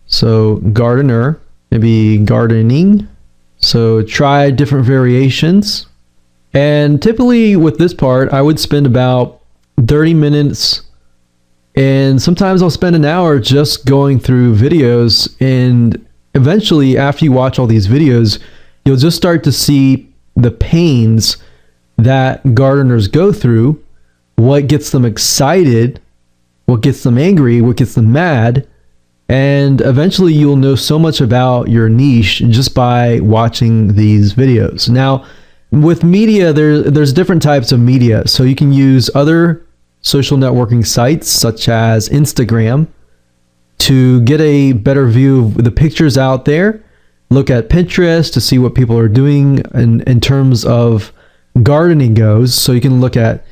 So gardener, maybe gardening. So try different variations. And typically with this part, I would spend about 30 minutes, and sometimes I'll spend an hour just going through videos. And eventually, after you watch all these videos, you'll just start to see the pains that gardeners go through, what gets them excited, what gets them angry, what gets them mad. And eventually you'll know so much about your niche just by watching these videos. Now, with media, there's different types of media. So you can use other social networking sites such as Instagram to get a better view of the pictures out there. Look at Pinterest to see what people are doing in terms of gardening goes. So you can look at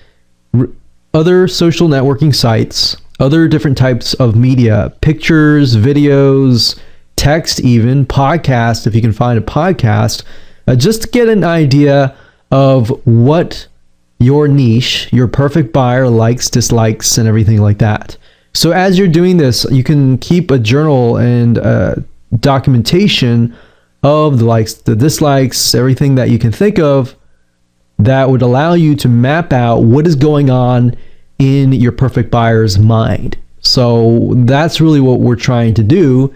other social networking sites, other different types of media, pictures, videos, text, even podcast, if you can find a podcast, just to get an idea of what your niche, your perfect buyer likes, dislikes, and everything like that. So as you're doing this, you can keep a journal and documentation of the likes, the dislikes, everything that you can think of that would allow you to map out what is going on in your perfect buyer's mind. So that's really what we're trying to do,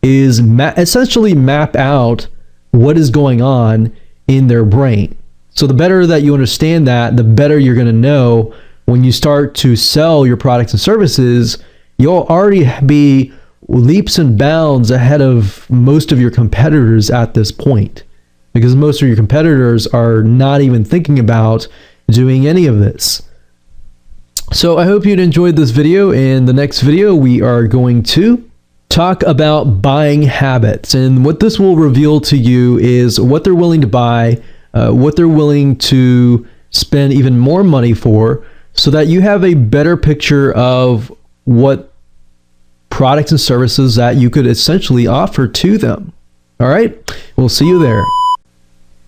is essentially map out what is going on in their brain. So the better that you understand that, the better you're going to know when you start to sell your products and services. You'll already be leaps and bounds ahead of most of your competitors at this point, because most of your competitors are not even thinking about doing any of this. So I hope you'd enjoyed this video. In the next video, we are going to talk about buying habits, and what this will reveal to you is what they're willing to buy, what they're willing to spend even more money for, so that you have a better picture of what products and services that you could essentially offer to them. All right, we'll see you there.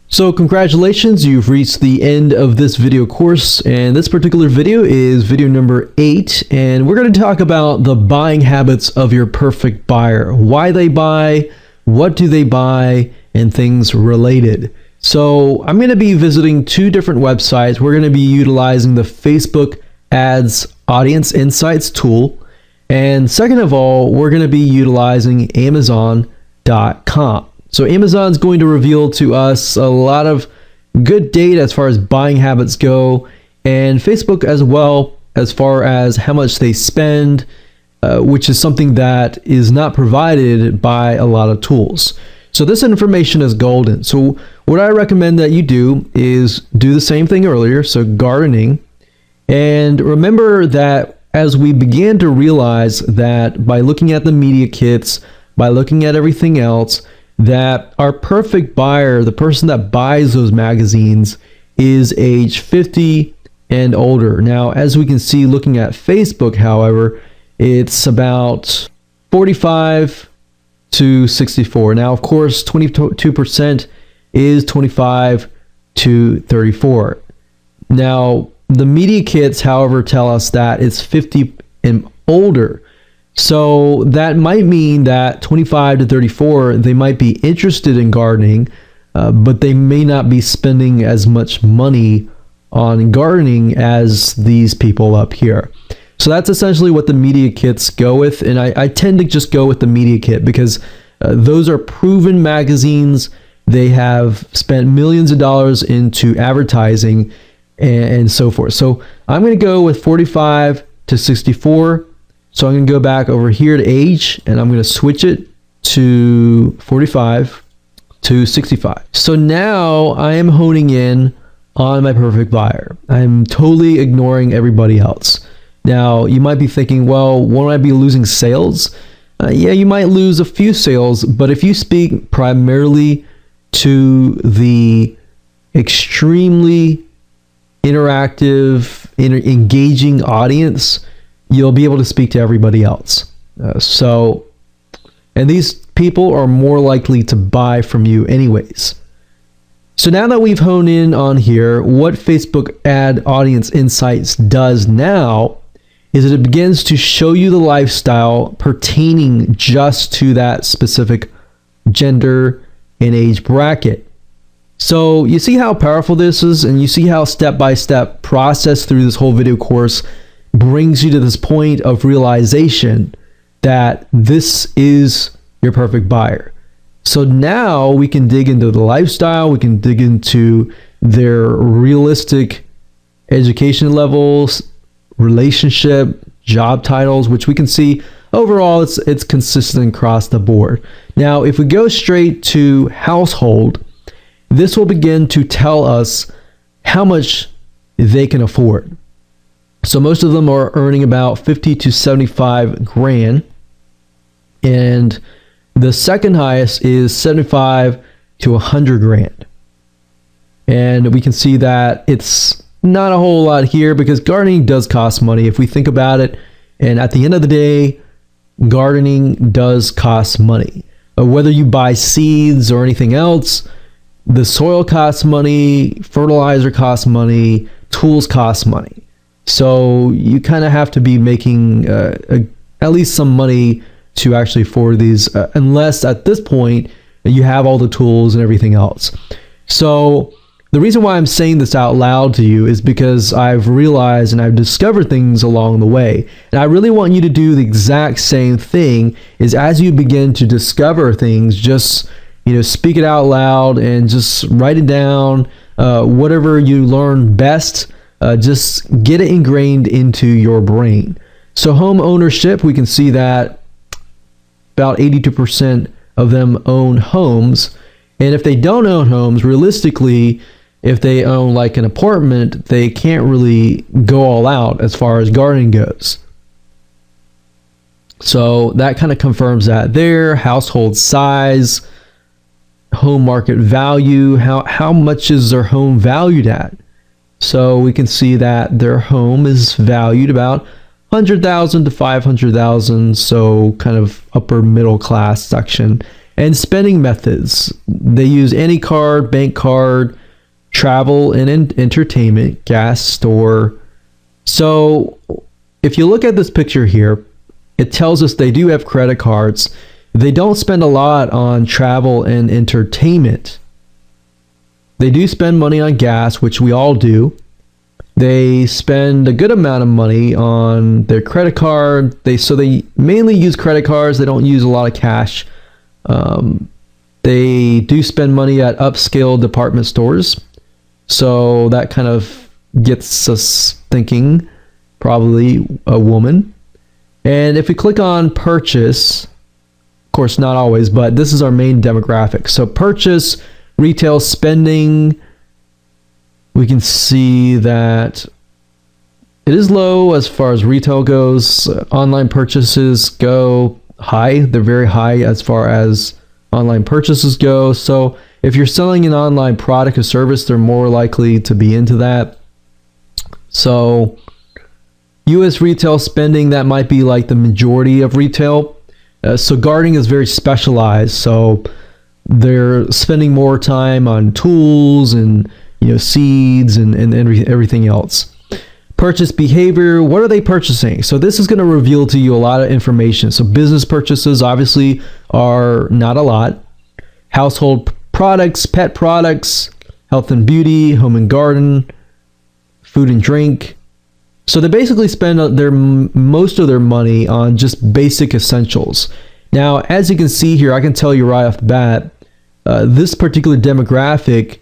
So congratulations, you've reached the end of this video course, and this particular video is video number 8, and we're going to talk about the buying habits of your perfect buyer, why they buy, what do they buy, and things related. So I'm going to be visiting 2 different websites. We're going to be utilizing the Facebook Ads Audience Insights tool, and second of all, we're going to be utilizing Amazon.com. So Amazon's going to reveal to us a lot of good data as far as buying habits go, and Facebook as well, as far as how much they spend, which is something that is not provided by a lot of tools. So this information is golden. So what I recommend that you do is do the same thing earlier, so gardening, and remember that as we began to realize that by looking at the media kits, by looking at everything else, that our perfect buyer, the person that buys those magazines, is age 50 and older. Now, as we can see looking at Facebook, however, it's about 45 to 64. Now, of course, 22% is 25 to 34. Now, the media kits, however, tell us that it's 50 and older. So that might mean that 25 to 34, they might be interested in gardening, but they may not be spending as much money on gardening as these people up here. So that's essentially what the media kits go with, and I tend to just go with the media kit because those are proven magazines. They have spent millions of dollars into advertising and so forth. So I'm going to go with 45 to 64. So I'm going to go back over here to age, and I'm going to switch it to 45 to 65. So now I am honing in on my perfect buyer. I'm totally ignoring everybody else. Now, you might be thinking, well, won't I be losing sales? Yeah, you might lose a few sales, but if you speak primarily to the extremely interactive, engaging audience, you'll be able to speak to everybody else. And these people are more likely to buy from you anyways. So now that we've honed in on here, what Facebook Ad Audience Insights does now is it begins to show you the lifestyle pertaining just to that specific gender and age bracket. So you see how powerful this is, and you see how step-by-step process through this whole video course brings you to this point of realization that this is your perfect buyer. So now we can dig into the lifestyle, we can dig into their realistic education levels, relationship, job titles, which we can see overall it's consistent across the board. Now, if we go straight to household, this will begin to tell us how much they can afford. So most of them are earning about 50 to 75 grand, and the second highest is 75 to 100 grand. And we can see that it's not a whole lot here because gardening does cost money if we think about it. And at the end of the day, gardening does cost money. Whether you buy seeds or anything else, the soil costs money, fertilizer costs money, tools cost money. So you kind of have to be making at least some money to actually afford these, unless at this point you have all the tools and everything else. So the reason why I'm saying this out loud to you is because I've realized and I've discovered things along the way. And I really want you to do the exact same thing. Is as you begin to discover things, just speak it out loud and just write it down. Whatever you learn best, just get it ingrained into your brain. So home ownership, we can see that about 82% of them own homes. And if they don't own homes, realistically, if they own like an apartment, they can't really go all out as far as gardening goes. So that kind of confirms that there. Household size, home market value, how much is their home valued at? So we can see that their home is valued about 100,000 to 500,000, so kind of upper middle class section. And spending methods, they use any card, bank card, travel and entertainment, gas store. So if you look at this picture here, it tells us they do have credit cards. They don't spend a lot on travel and entertainment. They do spend money on gas, which we all do. They spend a good amount of money on their credit card. So they mainly use credit cards. They don't use a lot of cash. They do spend money at upscale department stores. So that kind of gets us thinking, probably a woman. And if we click on purchase, of course, not always, but this is our main demographic. So purchase, retail spending, we can see that it is low as far as retail goes. Online purchases go high. They're very high as far as online purchases go. So if you're selling an online product or service, they're more likely to be into that. So US retail spending, that might be like the majority of retail. So gardening is very specialized. So they're spending more time on tools and seeds and everything else. Purchase behavior, what are they purchasing? So this is going to reveal to you a lot of information. So business purchases obviously are not a lot. Household products, pet products, health and beauty, home and garden, food and drink. So they basically spend most of their money on just basic essentials. Now, as you can see here, I can tell you right off the bat, this particular demographic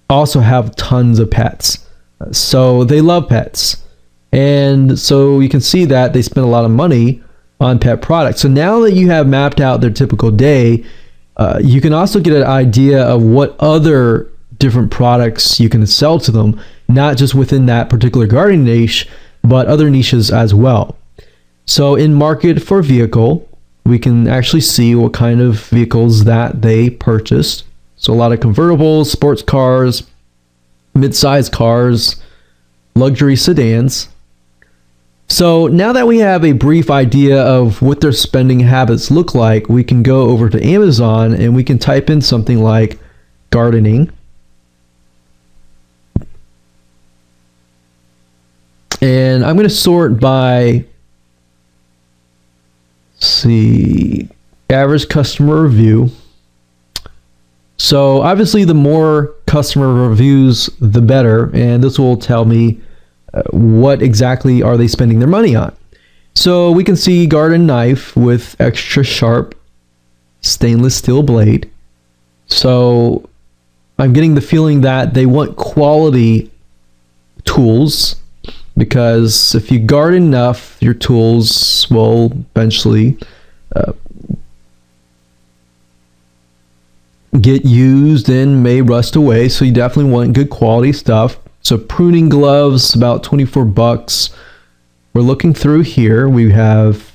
also have tons of pets. So they love pets. And so you can see that they spend a lot of money on pet products. So now that you have mapped out their typical day, you can also get an idea of what other different products you can sell to them, not just within that particular gardening niche, but other niches as well. So in market for vehicle, we can actually see what kind of vehicles that they purchased. So a lot of convertibles, sports cars, mid-sized cars, luxury sedans. So now that we have a brief idea of what their spending habits look like, we can go over to Amazon and we can type in something like gardening. And I'm going to sort by, average customer review. So obviously the more customer reviews, the better. And this will tell me what exactly are they spending their money on. So we can see garden knife with extra sharp stainless steel blade. So I'm getting the feeling that they want quality tools, because if you garden enough, your tools will eventually get used and may rust away. So you definitely want good quality stuff. So pruning gloves, about 24 bucks. We're looking through here. We have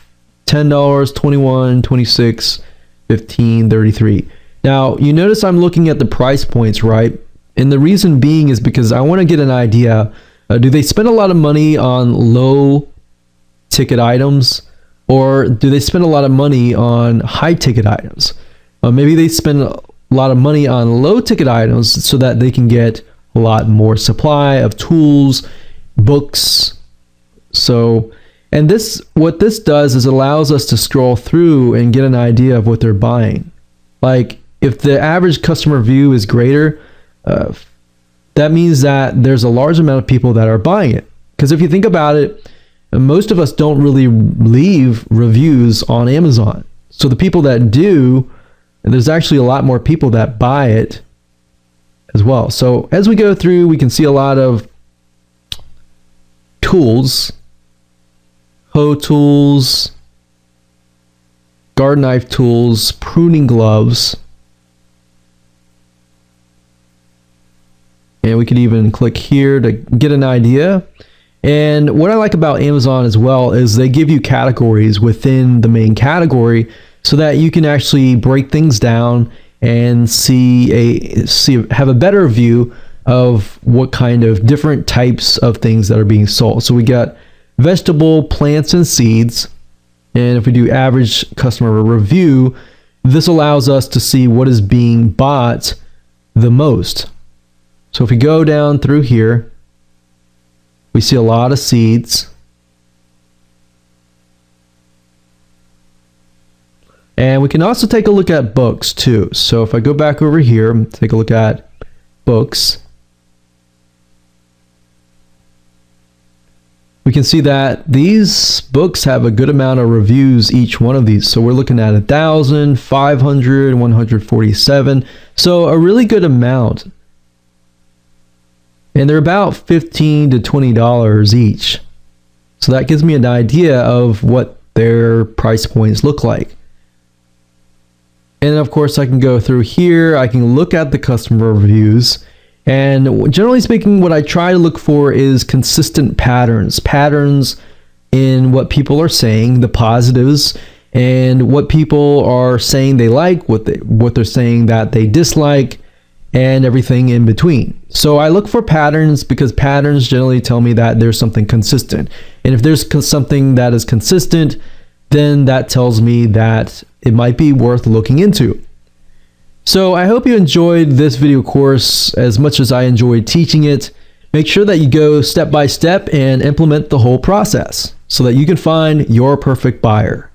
$10, 21, 26, 15, 33. Now you notice I'm looking at the price points, right? And the reason being is because I want to get an idea, do they spend a lot of money on low ticket items, or do they spend a lot of money on high ticket items? Maybe they spend a lot of money on low ticket items so that they can get a lot more supply of tools, books. So, and what this does is it allows us to scroll through and get an idea of what they're buying. Like if the average customer view is greater, that means that there's a large amount of people that are buying it. Because if you think about it, most of us don't really leave reviews on Amazon. So the people that do, there's actually a lot more people that buy it as well. So as we go through, we can see a lot of tools, hoe tools, garden knife tools, pruning gloves. And we can even click here to get an idea. And what I like about Amazon as well is they give you categories within the main category so that you can actually break things down and have a better view of what kind of different types of things that are being sold. So we got vegetable, plants, and seeds. And if we do average customer review, this allows us to see what is being bought the most. So if we go down through here, we see a lot of seeds. And we can also take a look at books too. So if I go back over here, take a look at books, we can see that these books have a good amount of reviews, each one of these. So we're looking at 1,000, 500, 147. So a really good amount. And they're about $15 to $20 each. So that gives me an idea of what their price points look like. And of course I can go through here, I can look at the customer reviews, and generally speaking what I try to look for is consistent patterns in what people are saying, the positives, and what people are saying they like, what they're saying that they dislike, and everything in between. So I look for patterns because patterns generally tell me that there's something consistent. And if there's something that is consistent, then that tells me that it might be worth looking into. So I hope you enjoyed this video course as much as I enjoyed teaching it. Make sure that you go step by step and implement the whole process so that you can find your perfect buyer.